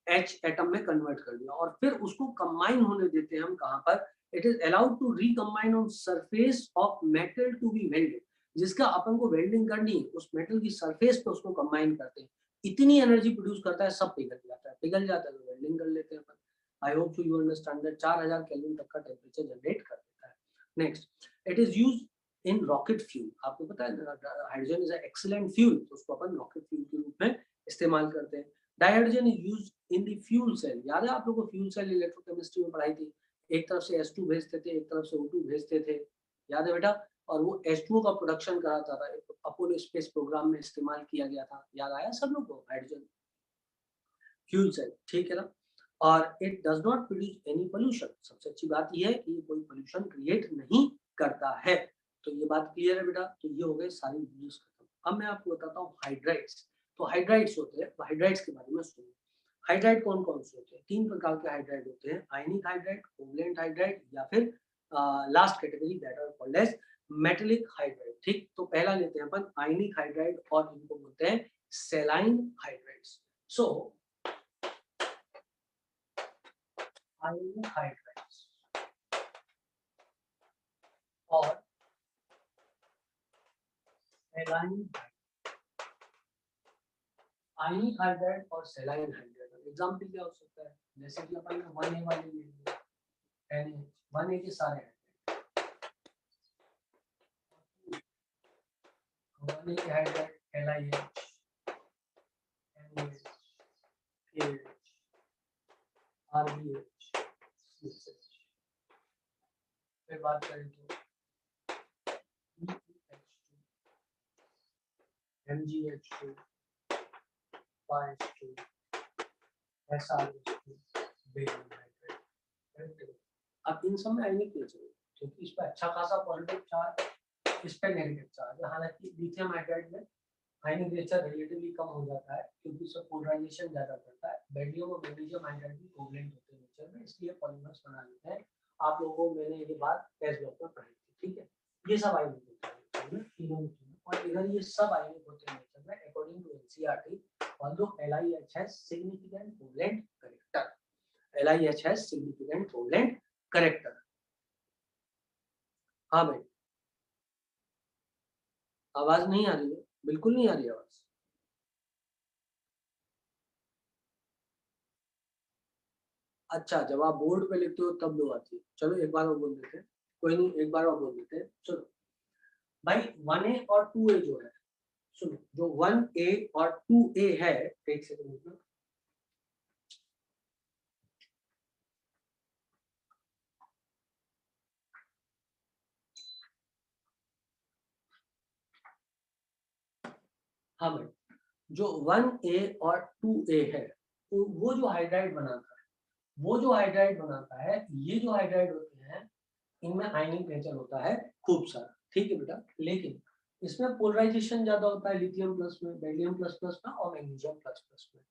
H एटम में कन्वर्ट कर दिया और फिर उसको कंबाइन होने देते हैं हम कहां पर, it is allowed to recombine on surface of metal to be welded, जिसका अपन को वेल्डिंग करनी है उस मेटल की सरफेस पे उसको कंबाइन करते हैं। इतनी एनर्जी प्रोड्यूस करता है, सब पिघल जाता है तो वेल्डिंग कर लेते हैं अपन। I hope you understand that 4000 kelvin तक का टेंपरेचर जनरेट कर देता है। Next, it is used in rocket fuel. आपको पता है hydrogen is a excellent fuel, तो उसको अपन रॉकेट फ्यूल के रूप में इस्तेमाल करते हैं। Dihydrogen is used in the fuel cell. याद है आप लोगों को फ्यूल सेल इलेक्ट्रोकेमिस्ट्री में पढ़ाई थी, एक तरफ से H2 भेजते थे, एक तरफ से O2 भेजते थे, याद है बेटा, और वो H2O का प्रोडक्शन कराता था, अपोलो स्पेस प्रोग्राम में इस्तेमाल किया गया था। याद आया सब लोग को हाइड्रोजन फ्यूल सेल, ठीक है ना। और it does not produce any pollution. सबसे अच्छी बात यह है कि ये कोई पोल्यूशन क्रिएट नहीं करता है। तो ये बात क्लियर है बेटा। तो ये हो गए सारी वीडियोस खत्म। अब मैं आपको बताता हूँ हाइड्राइड्स। तो हाइड्राइड्स होते हैं, हाइड्राइड्स के बारे में सुनिए। हाइड्राइड कौन कौन से होते हैं? 3 प्रकार के हाइड्राइड होते हैं, आयनिक हाइड्राइड, कोवलेंट हाइड्राइड या फिर last category that are called as metallic hydride. ठीक, तो पहला लेते हैं अपन आयनिक हाइड्राइड और इनको बोलते हैं सेलाइन हाइड्राइड्स। सो आयनिक हाइड्राइड्स और सेलाइन, आयनिक हाइड्राइड और सेलाइन हाइड्राइड एग्जांपल क्या हो सकता है? जैसे कि अपन 1A वाले ले लिए, NH 1A के सारे हाइड्राइड, 1A के hydride LiH, NaH, KH, RBH, CH। फिर बात करें तो MgH2, OH2, SrH2, barium hydride. अब इन सब में आयनिक नेचर है क्योंकि इस पर अच्छा खासा पॉजिटिव चार्ज, इस पर नेगेटिव चार्ज है। हालांकि लिथियम हाइड्राइड में आयनिक नेचर रिलेटिवली कम हो जाता है क्योंकि इसका पोलराइजेशन ज्यादा करता है। बेरियम और मैग्नीशियम हाइड्राइड भी कोवलेंट होते हैं नेचर में, इसलिए पॉलीमर्स बना लेते हैं। आप लोगों को मैंने ये बात टेस्ट ब्लॉक में पढ़ाई थी, ठीक है। ये सब आयनिक होते हैं तीनों, और इधर ये सब आयनिक होते हैं नेचर में according to NCERT. although LiH has significant covalent character, LiH has significant covalent character। हाँ भाई, आवाज नहीं आ रही है, बिल्कुल नहीं आ रही आवाज। अच्छा, जब आप बोर्ड पे लिखते हो तब लो आती है। चलो एक बार और बोल देते हैं, कोई नहीं, एक बार और बोल देते हैं। चलो भाई 1A और 2A जो है, सुनो, जो 1A और 2A है, एक सेकंड, हाँ भाई, जो 1A और 2A है, तो वो जो हाइड्राइड बनाता है, ये जो हाइड्राइड होते हैं, इनमें आयनिक नेचर होता है खूब सारा, ठीक है बेटा। लेकिन इसमें पोलराइजेशन ज्यादा होता है, लिथियम प्लस में, बेरिलियम प्लस प्लस में और मैग्नीशियम प्लस प्लस में,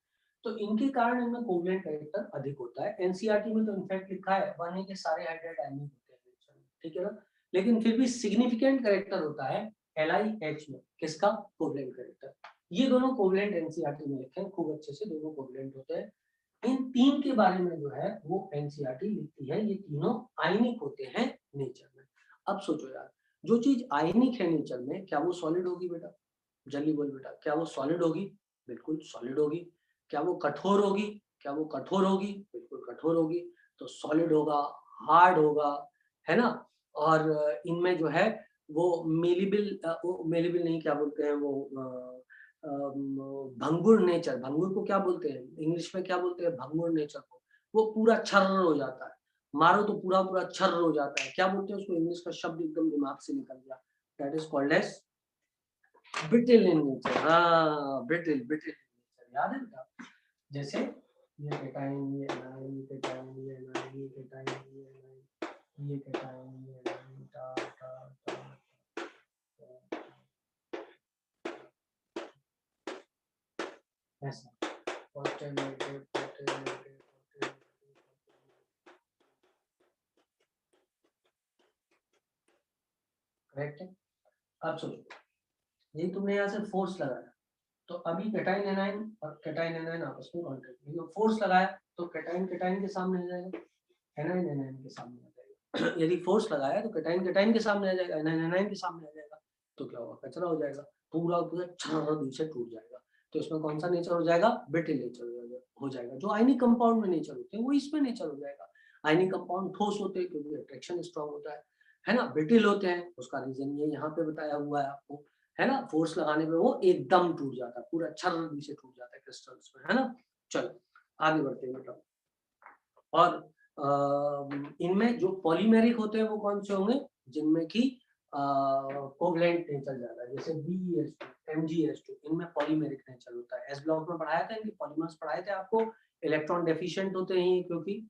तो इनके कारण इनमें कोवलेंट कैरेक्टर अधिक होता है। एनसीईआरटी में तो इनफैक्ट लिखा है 1A के सारे हाइड्राइड आयनिक होते हैं, ठीक है ना। लेकिन फिर भी सिग्निफिकेंट कैरेक्टर होता है LiH में, किसका? Covalent character. ये दोनों कोवलेंट एनसीईआरटी में लिखे हैं खूब अच्छे से, दोनों कोवलेंट होते हैं। इन तीन के बारे में जो है वो एनसीईआरटी लिखती है, ये तीनों आयनिक होते हैं नेचर में। अब सोचो यार, जो चीज आयनिक है नेचर में, क्या वो सॉलिड होगी बेटा? जल्दी बोल बेटा, क्या वो सॉलिड होगी? बिल्कुल सॉलिड होगी। क्या वो कठोर होगी? क्या वो कठोर होगी? बिल्कुल कठोर होगी। तो सॉलिड होगा, हार्ड होगा, है ना। और इनमें जो है वो मेलेबल नहीं, क्या बोलते हैं वो, भंगुर नेचर, भंगुर को क्या बोलते हैं इंग्लिश में, क्या बोलते हैं भंगुर नेचर को? वो पूरा छर्र हो जाता है, मारो तो पूरा पूरा छर्र हो जाता है। क्या बोलते हैं उसको? इंग्लिश का शब्द एकदम दिमाग से निकल गया, that is called as brittle in nature. हाँ, ब्रिटल नेचर, याद है बेटा। जैसे ये केटाइन, ये एनाइन, ये केटाइन, ये एनाइन, ये केटाइन, ये एनाइन, ये केटाइन, ये एनाइन, टा टा टा। ऐसा positive negative positive negative correct है। अब सोचो ये तुमने यहाँ से फोर्स लगाया तो अभी कैटाइन एनाइन और कैटाइन एनाइन आपस में कांटेक्ट में, फोर्स लगाया तो कैटाइन कैटाइन के सामने आ जाएगा, एनाइन एनाइन के सामने आ जाएगा। यदि फोर्स लगाया तो कैटाइन कैटाइन के सामने आ जाएगा, एनाइन एनाइन के सामने आ जाएगा, तो क्या होगा, कचरा हो जाएगा, पूरा पूरा छड़ से टूट जाएगा। तो इसमें कौन सा नेचर हो जाएगा, ब्रिटल नेचर हो जाएगा। जो आयनिक कंपाउंड में नेचर होते हैं वो इसमें नेचर हो जाएगा। आयनिक कंपाउंड ठोस होते हैं क्योंकि अट्रैक्शन स्ट्रांग होता है ना। ब्रिटल होते हैं, उसका रीजन ये यहाँ पे बताया हुआ है आपको, है ना। फोर्स लगाने पे वो एकदम टूट जाता है, पूरा छर्र से टूट जाता है क्रिस्टल्स में, है ना। चलो आगे बढ़ते हैं बेटा। और इनमें जो पॉलीमेरिक होते हैं वो कौन से होंगे, जिनमें की कोवलेंट नेचर ज्यादा है, जैसे BeH2, MgH2, इनमें पॉलीमेरिक नेचर होता है। एस ब्लॉक में पढ़ाया था, इनके पॉलीमर्स पढ़ाए थे आपको। इलेक्ट्रॉन डेफिशिएंट होते हैं क्योंकि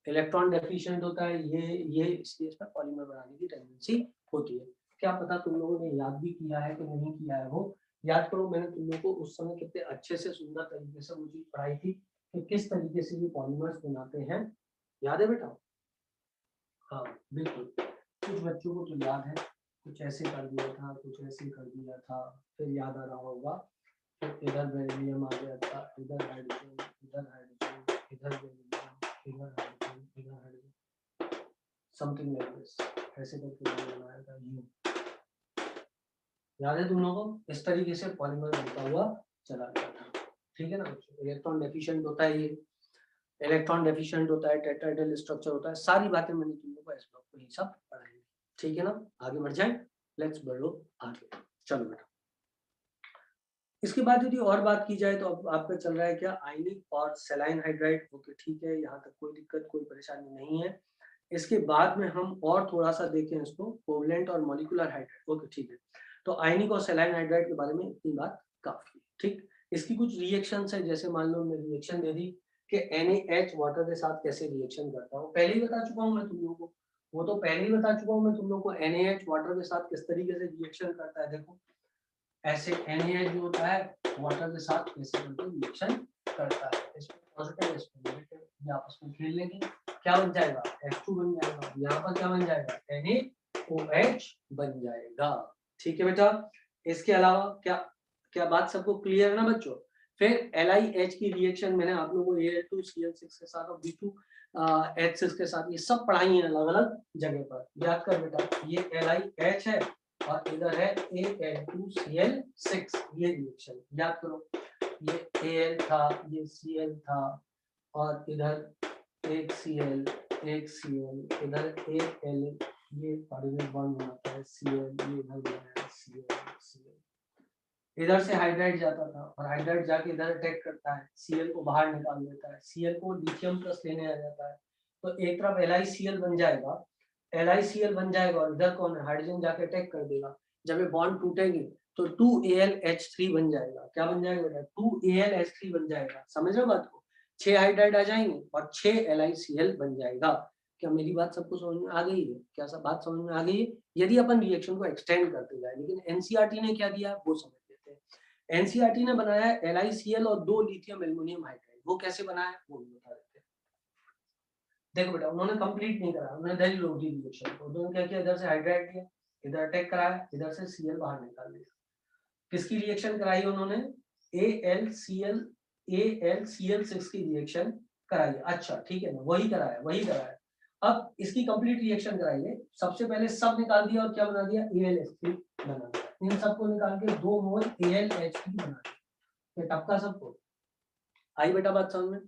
इलेक्ट्रॉन डेफिशिएंट होता है ये इसलिए इसमें पॉलीमर बनाने की टेंडेंसी होती है। क्या पता तुम लोगों ने याद भी किया है कि नहीं किया है, वो याद करो। मैंने तुम लोगों को उस समय कितने अच्छे से सुंदर तरीके से वो चीज पढ़ाई थी कि किस तरीके से ये पॉलीमर्स बनाते हैं, याद है बेटा? हाँ बिल्कुल, कुछ बच्चों को तो याद है, कुछ ऐसे कर दिया था, कुछ ऐसे कर दिया था, फिर याद आ रहा होगा। तो इधर बेरिलियम आ गया था, इधर हाइड्रोजन, इधर हाइड्रोजन, इधर बेरिलियम, इधर हाइड्रोजन, इधर हाइड्रोजन, समथिंग लाइक दिस, ऐसे करके बनाया था यू। याद है तुम लोगों को? इस तरीके से पॉलीमर बनता हुआ चला गया था, ठीक है ना। इलेक्ट्रॉन डेफिशिएंट होता है ये, इलेक्ट्रॉन डेफिशिएंट होता है, टेट्राहेड्रल स्ट्रक्चर होता है, सारी बातें मैंने तुम लोगों को इस ब्लॉक में ही सब पढ़ाई, ठीक है ना। आगे बढ़ जाए, लेट्स बढ़ो आगे, चलो बेटा। इसके बाद यदि और बात की जाए तो अब आपका चल रहा है क्या, आयनिक और सेलाइन हाइड्राइड। ओके ठीक है, यहाँ तक कोई दिक्कत कोई परेशानी नहीं है। इसके बाद में हम और थोड़ा सा देखें इसको, कोवलेंट और मॉलिक्यूलर हाइड्राइड। ओके ठीक है, तो आयनिक और सेलाइन हाइड्राइड के बारे में इतनी बात काफी, ठीक। इसकी कुछ रिएक्शंस है, जैसे मान लो मैं रिएक्शन दे दी कि NaH वाटर के साथ कैसे रिएक्शन करता है, पहले ही बता चुका हूँ मैं तुम लोगों को, वो तो पहले ही बता चुका हूँ मैं तुम लोग को, NaH वाटर के साथ किस तरीके से रिएक्शन करता है। देखो ऐसे NaH जो होता है वाटर के साथ कैसे रिएक्शन करता है, इसमें पॉजिटिव इसमें नेगेटिव, ये आपस में खेल लेंगे, क्या बन जाएगा, H2 बन जाएगा, यहाँ पर क्या बन जाएगा, NaOH बन जाएगा, ठीक है बेटा। इसके अलावा क्या क्या बात सबको क्लियर है ना बच्चों। फिर LiH की रिएक्शन मैंने आप लोगों को Al2Cl6 के साथ और B2H6 के साथ ये सब पढ़ाई है अलग अलग जगह पर, याद कर बेटा। ये LiH है और इधर है Al2Cl6, ये रिएक्शन याद करो। ये Al था, ये Cl था, और इधर एक Cl, इधर एक L, ये कार्बन बॉन्ड बनाता है Cl, ये इधर बनाया Cl। इधर से हाइड्राइड जाता था और हाइड्राइड जाके इधर अटैक करता है, Cl को बाहर निकाल देता है, Cl को लिथियम प्लस लेने आ जाता है, तो एक तरफ LiCl बन जाएगा, LiCl बन जाएगा और इधर कौन है, हाइड्रोजन जाके अटैक कर देगा। जब ये बॉन्ड टूटेंगे तो 2AlH3 बन जाएगा, क्या बन जाएगा बेटा, 2AlH3 बन जाएगा, समझ रहे हो बात को। 6 हाइड्राइड आ जाएंगे और 6 LiCl बन जाएगा। क्या मेरी बात सबको समझ में आ गई है, क्या सब बात समझ में आ गई है, यदि अपन रिएक्शन को एक्सटेंड करते जाए। लेकिन एनसीईआरटी ने क्या दिया वो समझ लेते हैं। एनसीईआरटी ने बनाया है LiCl और 2 लिथियम एल्युमिनियम हाइड्राइड, वो कैसे बनाया वो भी बता देते हैं। देखो बेटा उन्होंने कंप्लीट नहीं करा, उन्होंने दहली रोक दी रिएक्शन को। उन्होंने क्या किया, इधर से हाइड्राइड लिया, इधर अटैक कराया, इधर से Cl बाहर निकाल दिया। किसकी रिएक्शन कराई उन्होंने, AlCl6 की रिएक्शन कराई। अच्छा ठीक है ना, वही कराया। अब इसकी कंप्लीट रिएक्शन कराइए। सबसे पहले सब निकाल दिया और क्या बना दिया, AlH3 बना दिया। इन सबको निकाल के 2 मोल AlH3 बना दिया, ये टपका सबको आई बेटा बात समझ में।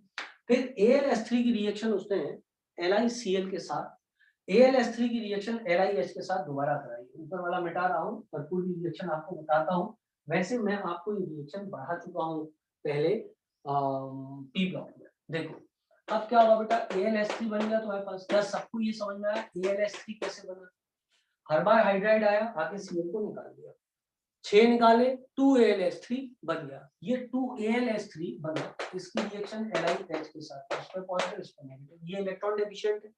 फिर AlH3 की रिएक्शन उसने LiCl के साथ, AlH3 की रिएक्शन LiH के साथ दोबारा कराई। ऊपर वाला मिटा रहा हूँ और पूरी रिएक्शन आपको बताता हूँ। वैसे मैं आपको ये रिएक्शन बढ़ा चुका हूँ पहले P ब्लॉक में। देखो अब क्या होगा बेटा, AlH3 बन गया तुम्हारे पास। क्या सबको ये समझ में आया AlH3 कैसे बना, हर बार हाइड्राइड आया, आके Cl को निकाल दिया, 6 निकाले 2AlH3 बन गया। ये 2AlH3 बना, इसकी रिएक्शन LiH के साथ, इसमें पॉजिटिव इसमें नेगेटिव, ये इलेक्ट्रॉन डेफिशिएंट है,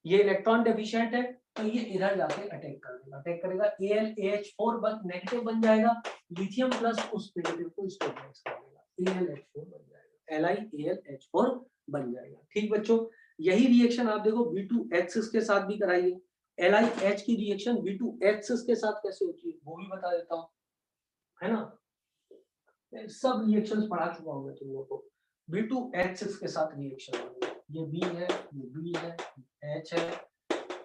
ये इलेक्ट्रॉन डेफिशिएंट है, तो ये इधर जाके अटैक कर देगा, अटैक करेगा, AlAH4 नेगेटिव बन जाएगा, लिथियम प्लस उस नेगेटिव को स्टेबलाइज कर देगा। AlH4 बन जाएगा, LiAlH4 बन जाएगा। ठीक बच्चों, यही रिएक्शन आप देखो B2H6 के साथ भी कराइए। LiH की रिएक्शन B2H6 के साथ कैसे होती है वो भी बता देता हूँ, है ना। सब रिएक्शंस पढ़ा चुका हूँ मैं तुम लोगों को। B2H6 के साथ रिएक्शन होगी, ये B है, ये B है, H है,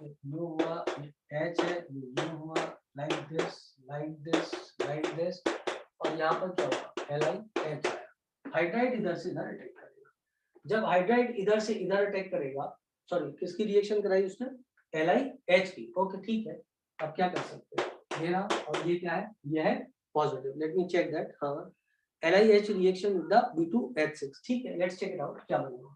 U हुआ, ये H है, ये U हुआ, like this, like this, like this, और यहाँ पर क्या होगा, LiH आया। हाइड्राइड इधर से इधर अटैक करेगा। जब हाइड्राइड इधर से इधर अटैक करेगा, सॉरी किसकी रिएक्शन कराई उसने, LiH की। ओके ठीक है, अब क्या कर सकते हैं, ये रहा, और ये क्या है, ये है positive. Let me check that. हाँ, LiH reaction with the B2H6। ठीक है, लेट्स चेक इट आउट क्या बनेगा।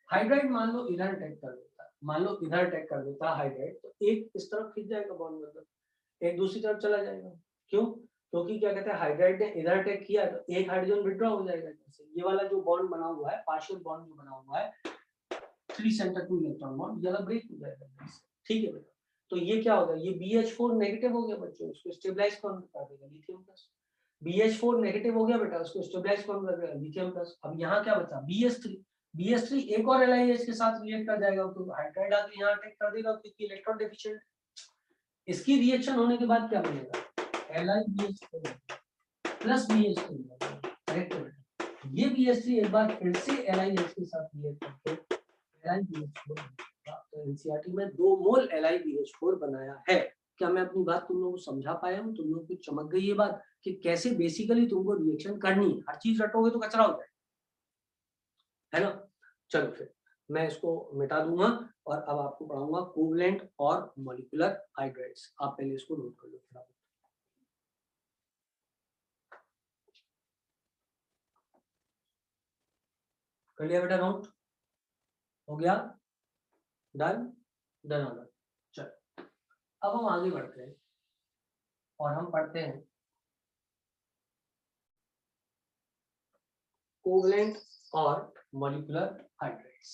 हाइड्राइड मान लो इधर अटैक कर देता है, मान लो इधर अटैक कर देता है हाइड्राइड, तो एक इस तरफ खिंच जाएगा बॉन्ड, मतलब एक दूसरी तरफ चला जाएगा। क्यों, क्योंकि क्या कहते हैं, हाइड्राइड ने इधर अटैक किया तो एक हाइड्रोजन विड्रॉ हो जाएगा। जैसे ये वाला जो बॉन्ड बना हुआ है, पार्शियल बॉन्ड जो बना हुआ है 3 सेंटर 2 इलेक्ट्रॉन बॉन्ड, ये वाला ब्रेक हो जाएगा। ठीक है बेटा, तो ये क्या होगा, ये BH4 नेगेटिव हो गया बच्चों, इसको स्टेबलाइज कौन कर देगा, लिथियम प्लस। BH4 नेगेटिव हो गया बेटा, उसको स्टेबलाइज कौन कर देगा, लिथियम प्लस। अब यहाँ क्या बचा, BH3 एक और LiH के साथ रिएक्ट कर जाएगा, तो हाइड्राइड आके यहाँ अटैक कर देगा क्योंकि इलेक्ट्रॉन डेफिशिएंट। इसकी रिएक्शन होने के बाद क्या बनेगा, LiBH4 प्लस BH3। करेक्ट है, ये BH3 एक बार फिर से LiH के साथ रिएक्ट करके LiBH4, तो एनसीईआरटी में 2 मोल LiBH4 बनाया है। क्या मैं अपनी बात तुम लोगों को समझा पाया हूँ, तुम लोगों को चमक गई ये बात कि कैसे बेसिकली तुमको रिएक्शन करनी है। हर चीज रटोगे तो कचरा हो जाएगा, है ना। चलो फिर मैं इसको मिटा दूंगा और अब आपको पढ़ाऊंगा कोवलेंट और मॉलिक्यूलर हाइड्राइड्स। आप पहले इसको नोट कर लो थोड़ा। कर लिया बेटा नोट, हो गया, डन, डन हो गया। चलो अब हम आगे बढ़ते हैं और हम पढ़ते हैं कोवलेंट और मॉलिक्यूलर हाइड्राइड्स।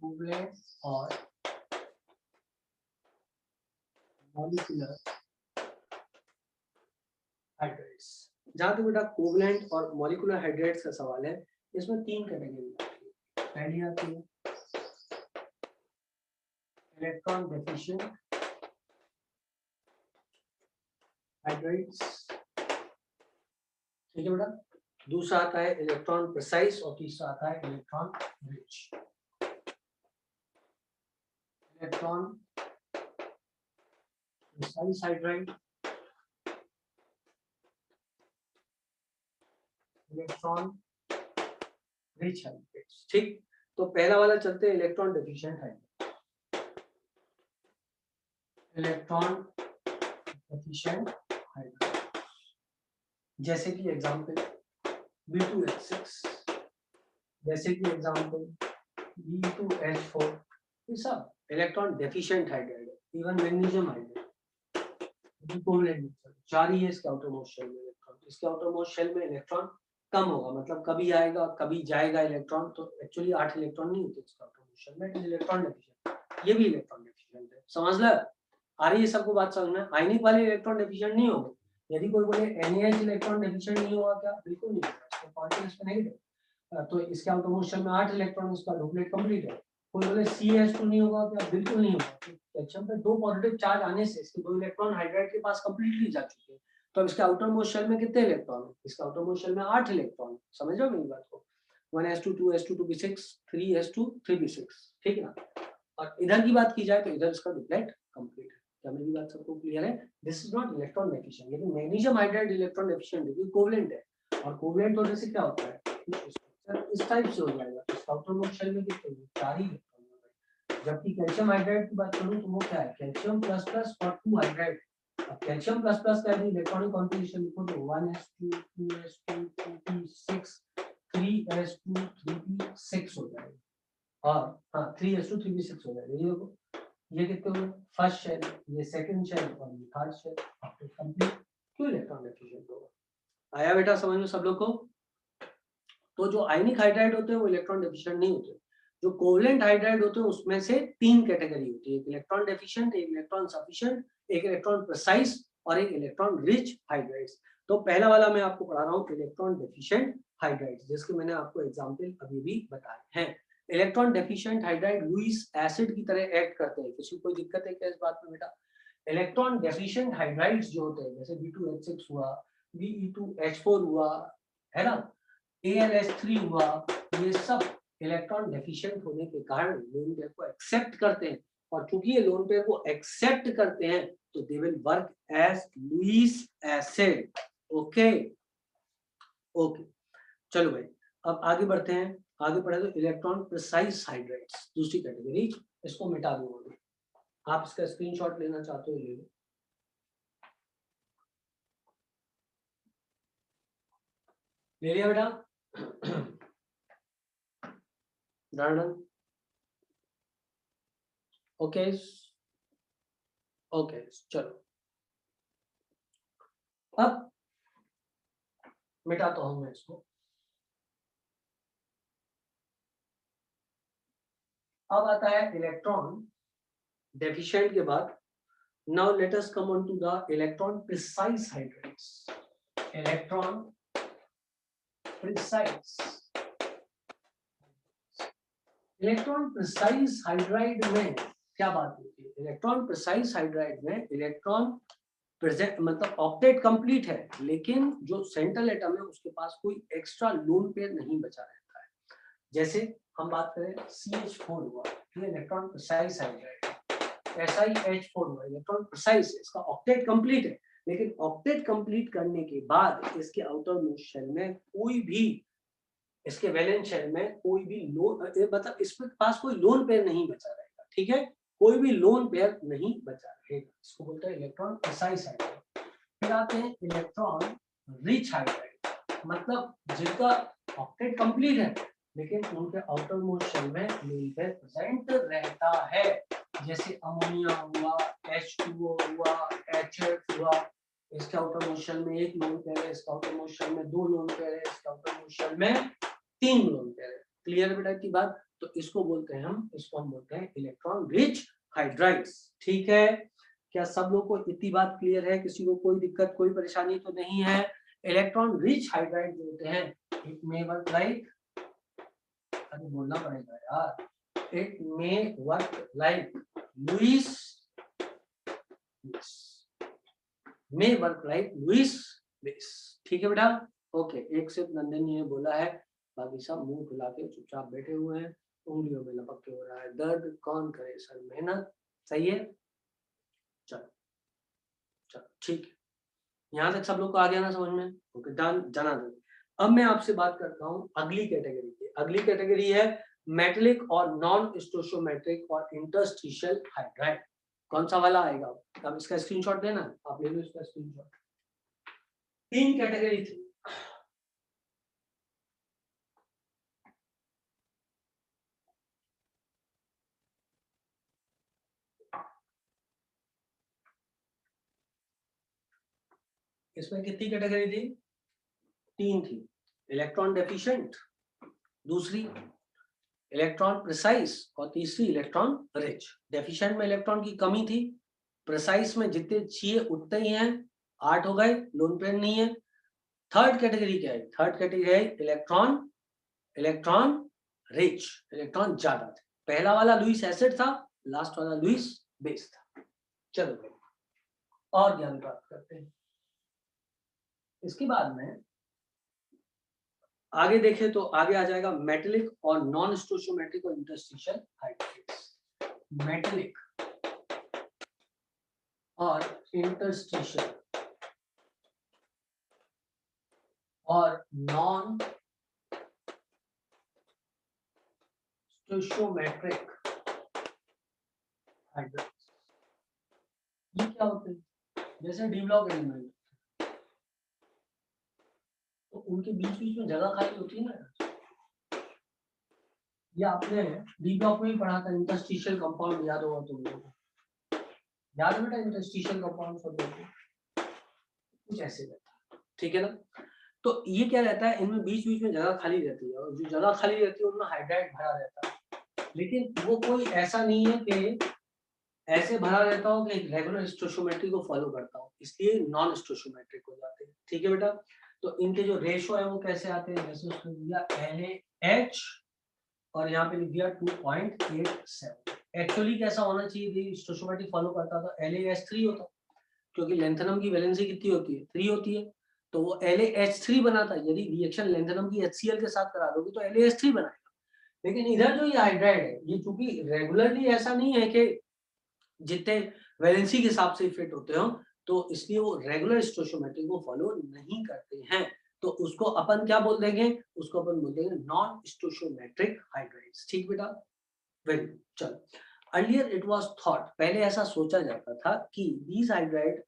कोवलेंट और मॉलिक्यूलर हाइड्राइड्स। जहां तक बेटा कोवलेंट और मॉलिक्यूलर हाइड्राइड्स का सवाल है, इसमें 3 कैटेगरी आती है। पहली आती है इलेक्ट्रॉन डेफिशिएंट हाइड्राइड्स, ठीक है बेटा। दूसरा आता है इलेक्ट्रॉन प्रिसाइज और तीसरा आता है electron rich. Electron precise hydride, electron rich hydrides. ठीक, तो पहला वाला चलते हैं electron deficient hydride. Electron deficient hydride जैसे कि एग्जांपल B2H6, जैसे कि एग्जांपल B2H4, ये सब इलेक्ट्रॉन डेफिशिएंट हाइड्राइड है। इवन मैग्नीशियम हाइड्राइड कोवलेंट, 4 ही है इसके आउटर मोस्ट शेल में इलेक्ट्रॉन। इसके आउटर मोस्ट शेल में इलेक्ट्रॉन कम होगा, मतलब कभी आएगा कभी जाएगा इलेक्ट्रॉन, तो एक्चुअली 8 इलेक्ट्रॉन नहीं होते इसके आउटर मोस्ट शेल में। इलेक्ट्रॉन डेफिशिएंट, ये भी इलेक्ट्रॉन डेफिशिएंट है। समझ लो, आ रही है सबको बात समझ में। आयनिक वाले इलेक्ट्रॉन डेफिशिएंट नहीं होंगे। यदि कोई बोले NaH इलेक्ट्रॉन डेफिशिएंट नहीं होगा क्या, बिल्कुल नहीं होगा, इसका कॉन्फिडेंस पे नेगेटिव। तो इसके आउटर मोस्ट शेल में 8 इलेक्ट्रॉन, इसका डुप्लेट कंप्लीट है। कोई बोले CH2 नहीं होगा क्या, बिल्कुल नहीं होगा। कैल्शियम पे 2 पॉजिटिव चार्ज आने से इसके 2 इलेक्ट्रॉन हाइड्राइड के पास कंप्लीटली जा चुके हैं। तो अब इसके आउटर मोस्ट शेल में कितने इलेक्ट्रॉन है, इसके आउटर मोस्ट शेल में 8 इलेक्ट्रॉन। समझ रहे हो मेरी बात को, 1s2 2s2 2p6 3s2 3p6, ठीक है ना। और इधर की बात की जाए तो इधर इसका डुप्लेट कंप्लीट है। क्या मेरी बात सबको क्लियर है? This is not electron deficient, लेकिन मैग्नीशियम हाइड्राइड इलेक्ट्रॉन डेफिशिएंट है क्योंकि कोवलेंट है। और कोवलेंट होने से क्या होता है, इस टाइप से हो जाएगा। इसका आउटर मोस्ट शेल में कितने, 4 ही इलेक्ट्रॉन होंगे। जबकि कैल्शियम हाइड्राइड की बात करूं तो वो क्या है, कैल्शियम प्लस प्लस और 2 हाइड्राइड। कैल्शियम प्लस प्लस का इलेक्ट्रॉनिक कॉन्फ़िगरेशन लिखो तो 1s2 2s2 2p6 3s2 3p6 हो जाएगा। और हाँ 3s2 3p6 हो जाएगा। ये देखो, ये कितने हुए, फर्स्ट शेल, ये सेकंड शेल और ये थर्ड शेल। आफ्टर कंप्लीट क्यों इलेक्ट्रॉन डेफिशिएंट होगा। आया बेटा समझ में सब लोग को? तो जो आयनिक हाइड्राइड होते हैं वो इलेक्ट्रॉन डेफिशिएंट नहीं होते। जो कोवलेंट हाइड्राइड होते हैं उसमें से 3 कैटेगरी होती है, एक इलेक्ट्रॉन डेफिशिएंट, एक इलेक्ट्रॉन सफिशिएंट, एक इलेक्ट्रॉन प्रिसाइज और एक इलेक्ट्रॉन रिच हाइड्राइड्स। तो पहला वाला मैं आपको पढ़ा रहा हूँ इलेक्ट्रॉन डेफिशिएंट हाइड्राइड्स, जिसके मैंने आपको एग्जांपल अभी भी बताए हैं। Electron deficient hydride Lewis acid की तरह एक्ट करते हैं। किसी को कोई दिक्कत है क्या इस बात में बेटा? इलेक्ट्रॉन डेफिशिएंट हाइड्राइड्स जो होते हैं, जैसे B2H6 हुआ, Be2H4 हुआ, है ना, AlH3 हुआ, ये सब इलेक्ट्रॉन डेफिशिएंट होने के कारण लोन पेयर को एक्सेप्ट करते हैं, और चूंकि ये लोन पेयर को एक्सेप्ट करते हैं तो they will work as Lewis acid. Okay okay, चलो भाई अब आगे बढ़ते हैं। आगे बढ़े तो इलेक्ट्रॉन प्रिसाइज हाइड्राइड्स, दूसरी कैटेगरी, इसको मिटा दूंगा। आप इसका स्क्रीनशॉट लेना चाहते हो ले लो। ले लिया बेटा? डन? ओके ओके, चलो अब मिटाता हूं मैं इसको। अब आता है इलेक्ट्रॉन डेफिशिएंट के बाद। Now let us come on to the electron precise hydrides. Electron precise, electron precise hydride में क्या बात होती है? इलेक्ट्रॉन प्रिसाइज हाइड्राइड में इलेक्ट्रॉन प्रेजेंट मतलब ऑक्टेट कंप्लीट है, लेकिन जो सेंट्रल एटम है उसके पास कोई एक्स्ट्रा लोन पेयर नहीं बचा रहता है। जैसे हम बात करें CH4 हुआ, ये इलेक्ट्रॉन प्रिसाइज हाइड्राइड है। SiH4 हुआ, इलेक्ट्रॉन प्रिसाइज, इसका ऑक्टेट कंप्लीट है, लेकिन ऑक्टेट कंप्लीट करने के बाद इसके आउटर मोस्ट शेल में कोई भी, इसके वैलेंस शेल में कोई भी लोन मतलब इसके पास कोई लोन पेयर नहीं बचा रहेगा। ठीक है, कोई भी लोन पेयर नहीं बचा रहेगा, इसको बोलते हैं इलेक्ट्रॉन प्रिसाइज हाइड्राइड। फिर आते हैं इलेक्ट्रॉन रिच हाइड्राइड, मतलब जिनका ऑक्टेट कंप्लीट है लेकिन उनके आउटर मोस्ट शेल में लोन पेयर प्रेजेंट रहता है। जैसे अमोनिया हुआ, H2O हुआ, HF हुआ, इसके आउटर मोस्ट शेल में एक लोन पेयर है, इसके आउटर मोस्ट शेल में दो लोन पेयर है, इसके आउटर मोस्ट शेल में तीन लोन पेयर है। क्लियर बेटा की बात? तो इसको बोलते हैं हम बोलते हैं इलेक्ट्रॉन रिच हाइड्राइड्स। ठीक है, क्या सब लोग को इतनी बात क्लियर है? किसी को कोई दिक्कत कोई परेशानी तो नहीं है? इलेक्ट्रॉन रिच हाइड्राइड जो होते हैं, इट मे वर्क लाइक, अरे बोलना पड़ेगा यार, it may work like Lewis, may work like Lewis base. ठीक है बेटा? ओके, एक सिर्फ नंदनी ने बोला है, बाकी सब मुंह फुला के चुपचाप बैठे हुए हैं, उंगलियों में लपक के हो रहा है दर्द, कौन करे सर मेहनत। सही है, चलो चलो ठीक है, यहाँ तक सब लोग को आ गया ना समझ में? ओके डन, जाना दो। अब मैं आपसे बात करता हूँ अगली कैटेगरी की। अगली कैटेगरी है मेटेलिक और नॉन स्टोशियोमेट्रिक और इंटरस्टिशियल हाइड्राइड। कौन सा वाला आएगा? अब इसका स्क्रीनशॉट देना, आप ले लो इसका स्क्रीनशॉट। तीन कैटेगरी थी, इसमें कितनी कैटेगरी थी? तीन थी। इलेक्ट्रॉन डेफिशिएंट, दूसरी इलेक्ट्रॉन प्रिसाइज, और तीसरी इलेक्ट्रॉन रिच। डेफिशिएंट में इलेक्ट्रॉन की कमी थी, प्रिसाइज में जितने चाहिए उतने ही हैं, 8 हो गए, लोन पेयर नहीं है। थर्ड कैटेगरी क्या है? थर्ड कैटेगरी है इलेक्ट्रॉन रिच, इलेक्ट्रॉन ज्यादा थे। पहला वाला लुईस एसिड था, लास्ट वाला लुईस बेस था। चलो भाई और ज्ञान प्राप्त करते हैं। इसके बाद में आगे देखें तो आगे आ जाएगा मेटेलिक और नॉन स्टोशियोमेट्रिक और इंटरस्टिशियल हाइड्राइड्स। मेटेलिक और इंटरस्टिशियल और नॉन स्टोशियोमेट्रिक हाइड्राइड्स, ये क्या होते हैं? जैसे डी ब्लॉक एलिमेंट, तो उनके बीच बीच में जगह खाली होती है ना। ये आपने डी ब्लॉक में ही पढ़ा था, इंटरस्टिशियल कंपाउंड, याद होगा तुम लोगों को? याद है बेटा इंटरस्टिशियल कंपाउंड सब लोगों कुछ ऐसे रहता है, ठीक है ना? तो ये क्या रहता है, इनमें बीच बीच में जगह खाली रहती है, और जो जगह खाली रहती है उनमें हाइड्राइड भरा रहता है। लेकिन वो कोई ऐसा नहीं है कि ऐसे भरा रहता हो कि एक रेगुलर स्टोशियोमेट्री को फॉलो करता हो, इसलिए नॉन स्टोशियोमेट्रिक हो जाते हैं। ठीक है बेटा, तो इनके जो रेशो है वो कैसे आते हैं, जैसे उसने दिया LAH और यहाँ पे लिख दिया 2.87। एक्चुअली कैसा होना चाहिए, यदि स्टोशियोमेट्री फॉलो करता तो LAH3 होता, क्योंकि लेंथेनम की वैलेंसी कितनी होती है, 3 होती है, तो वो LAH3 बनाता। यदि रिएक्शन लेंथेनम की HCl के साथ करा दोगे तो LAH3 बनाएगा। लेकिन इधर जो ये हाइड्राइड है, ये चूंकि रेगुलरली ऐसा नहीं है कि जितने वैलेंसी के हिसाब से फिट होते हो, तो इसलिए वो रेगुलर स्टोशियोमेट्री को फॉलो नहीं करते हैं, तो उसको अपन क्या बोल देंगे, उसको अपन बोल देंगे नॉन स्टोशियोमेट्रिक हाइड्राइड्स। ठीक बेटा, वेरी गुड। चलो, अर्लियर इट वाज थॉट, पहले ऐसा सोचा जाता था कि these hydride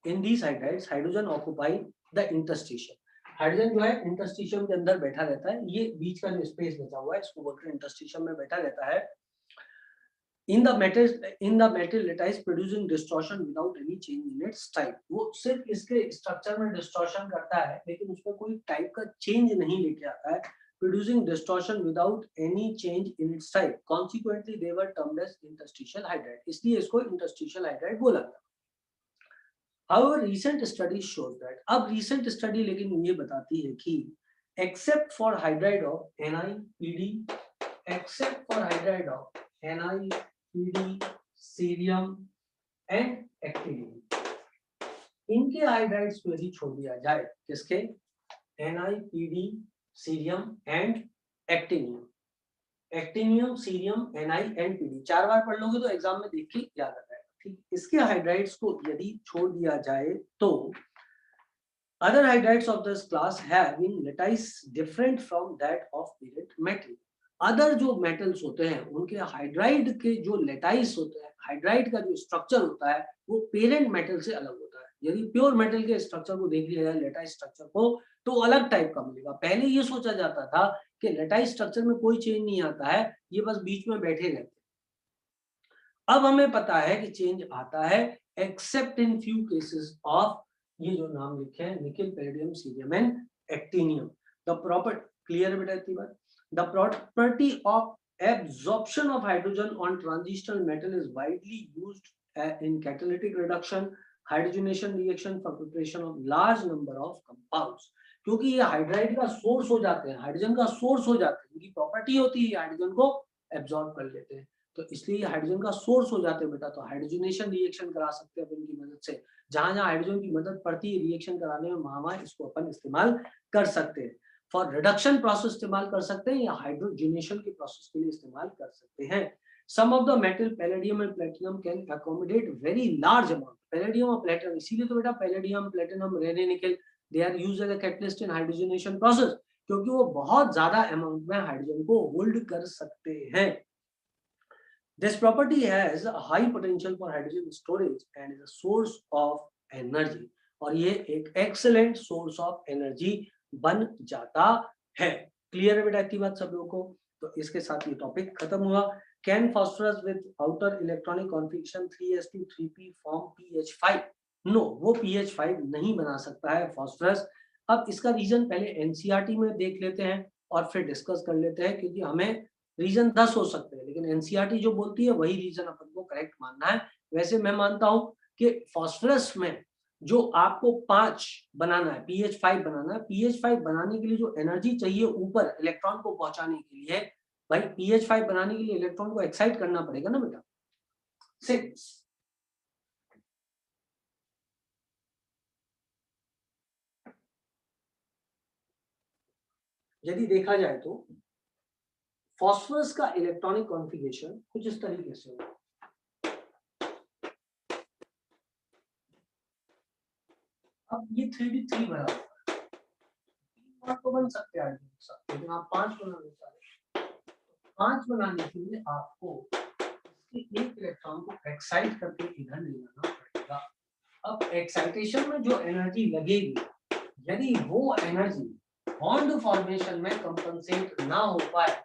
in these hydrides hydrogen occupy the interstitium. Hydrogen जो है इंटरस्टिशियम के अंदर बैठा रहता है, ये बीच का जो स्पेस बचा हुआ है इसको बोलते हैं इंटरस्टिशियम में बैठा रहता है। in the metal lattice producing distortion without any change in its type, वो सिर्फ इसके स्ट्रक्चर में डिस्टॉर्शन करता है लेकिन उसमें कोई टाइप का चेंज नहीं लेके आता है, producing distortion without any change in its type, consequently they were termed as interstitial hydride, इसलिए इसको interstitial hydride बोला था। However, recent study shows that, अब recent study लेकिन ये बताती है कि except for hydride of NiPd, except for hydride of NiPd, cerium and actinium, इनके हाइड्राइड्स को यदि छोड़ दिया जाए, किसके, NiPd, cerium and actinium, actinium, cerium, Ni and Pd, 4 बार पढ़ लोगे तो एग्जाम में देख के याद आ जाएगा। ठीक, इसके हाइड्राइड्स को यदि छोड़ दिया जाए तो other hydrides of this class have been lattice different from that of parent metal, other जो मेटल्स होते हैं उनके हाइड्राइड के जो लेटाइस होते हैं, हाइड्राइड का जो स्ट्रक्चर होता है वो पेरेंट मेटल से अलग होता है। यदि प्योर मेटल के स्ट्रक्चर को देख लिया जाए, लेटाइस स्ट्रक्चर को, तो अलग टाइप का मिलेगा। पहले ये सोचा जाता था कि लेटाइस स्ट्रक्चर में कोई चेंज नहीं आता है, ये बस बीच में बैठे रहते हैं। अब हमें पता है कि चेंज आता है, except in few cases of, ये जो नाम लिखे हैं, nickel, palladium, cerium and actinium. The property, clear है बेटा इतनी बात? The property of absorption of hydrogen on transitional metal is widely used in catalytic reduction, hydrogenation reaction for preparation of large number of compounds, क्योंकि ये hydride का source हो जाते हैं, हाइड्रोजन का सोर्स हो जाते हैं, इनकी प्रॉपर्टी होती है हाइड्रोजन को एब्जॉर्ब कर लेते हैं, तो इसलिए ये हाइड्रोजन का सोर्स हो जाते हैं बेटा। तो हाइड्रोजनेशन रिएक्शन करा सकते हैं अपन इनकी मदद से, जहां जहां हाइड्रोजन की मदद पड़ती है रिएक्शन कराने में, वहां इसको अपन इस्तेमाल कर सकते हैं। फॉर रिडक्शन प्रोसेस इस्तेमाल कर सकते हैं या हाइड्रोजनेशन के प्रोसेस के लिए इस्तेमाल कर सकते हैं। Some of the metal palladium and platinum can accommodate very large amount, palladium और प्लैटिनम, इसीलिए तो बेटा palladium, platinum, Raney, nickel, they are used as a catalyst in hydrogenation process, क्योंकि वो बहुत ज्यादा अमाउंट में हाइड्रोजन को होल्ड कर सकते हैं। This property has a high potential for hydrogen storage and is a source of energy, और ये एक excellent source of energy बन जाता है। क्लियर है बेटा इतनी बात सब लोगों को? तो इसके साथ ये टॉपिक खत्म हुआ। Can phosphorus with outer electronic configuration 3s2 3p form pH5? No, वो pH5 नहीं बना सकता है फॉस्फोरस। अब इसका रीजन पहले एनसीईआरटी में देख लेते हैं और फिर डिस्कस कर लेते हैं, क्योंकि हमें रीजन 10 हो सकते हैं लेकिन एनसीईआरटी जो बोलती है वही रीजन अपन को करेक्ट मानना है। वैसे मैं मानता हूं कि फॉस्फोरस में जो आपको 5 बनाना है, pH5 बनाना है, pH5 बनाने के लिए जो एनर्जी चाहिए ऊपर इलेक्ट्रॉन को पहुंचाने के लिए, भाई pH5 बनाने के लिए इलेक्ट्रॉन को एक्साइट करना पड़ेगा ना बेटा। 6 यदि देखा जाए तो फॉस्फोरस का इलेक्ट्रॉनिक कॉन्फ़िगरेशन कुछ इस तरीके से होगा। अब ये 3d3 बना हुआ है, तो बन सकते हैं लेकिन आप 5 बनाना चाहते हैं, 5 बनाने के लिए आपको इसके एक इलेक्ट्रॉन को एक्साइट करके इधर ले जाना पड़ेगा। अब एक्साइटेशन में जो एनर्जी लगेगी, यदि वो एनर्जी बॉन्ड फॉर्मेशन में कंपनसेट ना हो पाए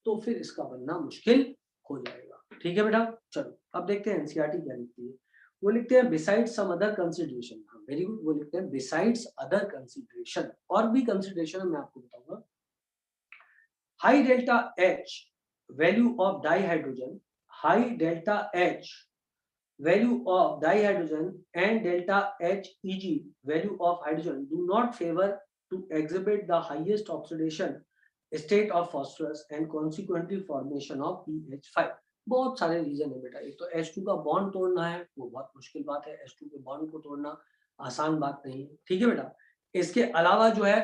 तो फिर इसका बनना मुश्किल हो जाएगा। ठीक है बेटा, चलो अब देखते हैं एनसीईआरटी क्या लिखती है। वो लिखते हैं besides some other consideration, very good, वो लिखते हैं बिसाइड्स अदर कंसीडरेशन, और भी कंसीडरेशन मैं आपको बताऊंगा। High delta H value of dihydrogen, high delta H value of dihydrogen and delta HEG value of hydrogen do not favor to exhibit the highest oxidation state of phosphorus and consequently formation of PH5. बहुत सारे reason है बेटा। एक तो H2 का bond तोड़ना है, वो बहुत मुश्किल बात है। H2 के बॉन्ड को तोड़ना आसान बात नहीं है, ठीक है बेटा। इसके अलावा जो है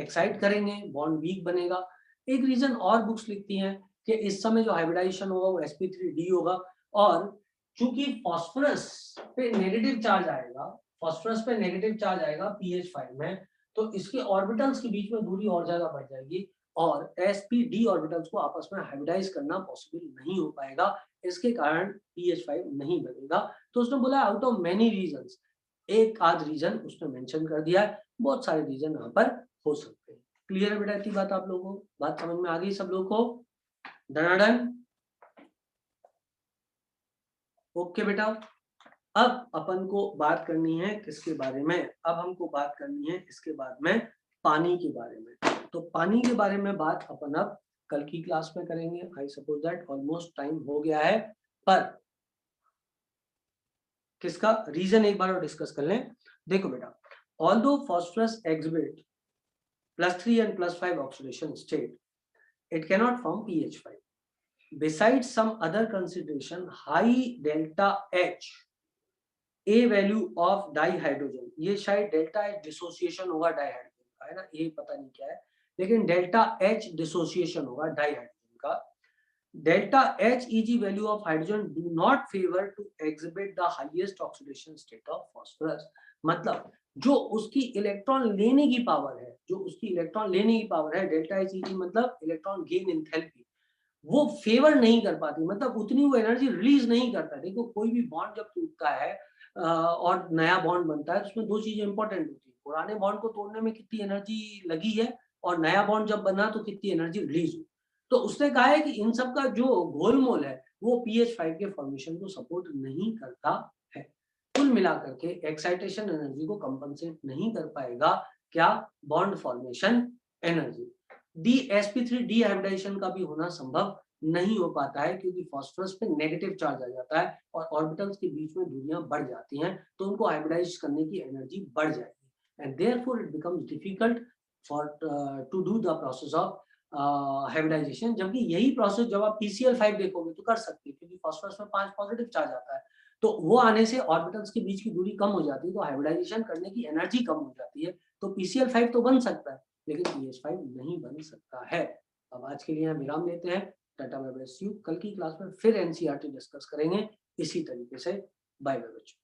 एक्साइट करेंगे, बॉन्ड वीक बनेगा। एक रीजन और बुक्स लिखती हैं कि इस समय जो हाइब्रिडाइजेशन होगा वो sp3d होगा, और चूंकि फॉस्फोरस पे नेगेटिव चार्ज आएगा, फॉस्फोरस पे नेगेटिव चार्ज आएगा pH5 में, तो इसके ऑर्बिटल्स के बीच में दूरी और ज्यादा बढ़ जाएगी और sp-d ऑर्बिटल्स को आपस में हाइब्रिडाइज करना पॉसिबल नहीं हो पाएगा। इसके कारण pH5 नहीं बनेगा। तो उसने बोला आउट ऑफ मेनी रीजंस, एक आध रीजन उसने मेंशन कर दिया है, बहुत सारे रीजन यहाँ पर हो सकते हैं। क्लियर है बेटा इतनी बात आप लोगों को? बात समझ में आ गई सब लोगों को? डनाडन? ओके बेटा। अब अपन को बात करनी है किसके बारे में? अब हमको बात करनी है इसके बाद में पानी के बारे में। तो पानी के बारे में बात अपन अब कल की क्लास में करेंगे। I suppose that almost time हो गया है, पर किसका रीजन एक बार और डिस्कस कर लें। देखो बेटा, although phosphorus exhibit +3 and +5 oxidation state, it cannot form pH5. Besides some other consideration, high delta H A value of dihydrogen, ये शायद डेल्टा H डिसोसिएशन होगा डाइहाइड्रोजन का, है ना, ये पता नहीं क्या है, लेकिन डेल्टा H डिसोसिएशन होगा डाइहाइड्रोजन का। Delta HEG value of hydrogen do not favor to exhibit the highest oxidation state of phosphorus। मतलब जो उसकी इलेक्ट्रॉन लेने की पावर है, जो उसकी इलेक्ट्रॉन लेने की पावर है, डेल्टा HEG मतलब इलेक्ट्रॉन गेन एंथैल्पी, वो फेवर नहीं कर पाती, मतलब उतनी वो एनर्जी रिलीज नहीं करता। देखो कोई भी बॉन्ड जब टूटता है और नया बॉन्ड बनता है, उसमें दो चीजें इंपॉर्टेंट होती है, पुराने बॉन्ड को तोड़ने में कितनी एनर्जी लगी है और नया बॉन्ड जब बना तो कितनी एनर्जी रिलीज हुई। तो उसने कहा है कि इन सब का जो घोलमोल है वो pH5 के फॉर्मेशन को सपोर्ट नहीं करता है। कुल मिलाकर के एक्साइटेशन एनर्जी को कंपनसेट नहीं कर पाएगा क्या? Bond formation energy. sp3 डिहाइब्रिडाइजेशन का भी होना संभव नहीं हो पाता है, क्योंकि फॉस्फोरस पे नेगेटिव चार्ज आ जाता है और ऑर्बिटल्स के बीच में दूरियां बढ़ जाती हैं, तो उनको हाइब्रिडाइज करने की एनर्जी बढ़ जाएगी and therefore it becomes difficult for to do the process of hybridisation. जबकि यही प्रोसेस जब आप PCl5 देखोगे तो कर सकते हैं, क्योंकि फॉस्फोरस में 5 पॉजिटिव चार्ज आता है, तो वो आने से ऑर्बिटल्स के बीच की दूरी कम हो जाती है, तो हाइब्रिडाइजेशन करने की एनर्जी कम हो जाती है। तो PCl5 तो बन सकता है लेकिन pH5 नहीं बन सकता है। अब आज के लिए यहाँ विराम लेते हैं। Tata bye bye, see you. कल की क्लास में फिर NCERT डिस्कस करेंगे इसी तरीके से। बाय बाय बच्चों।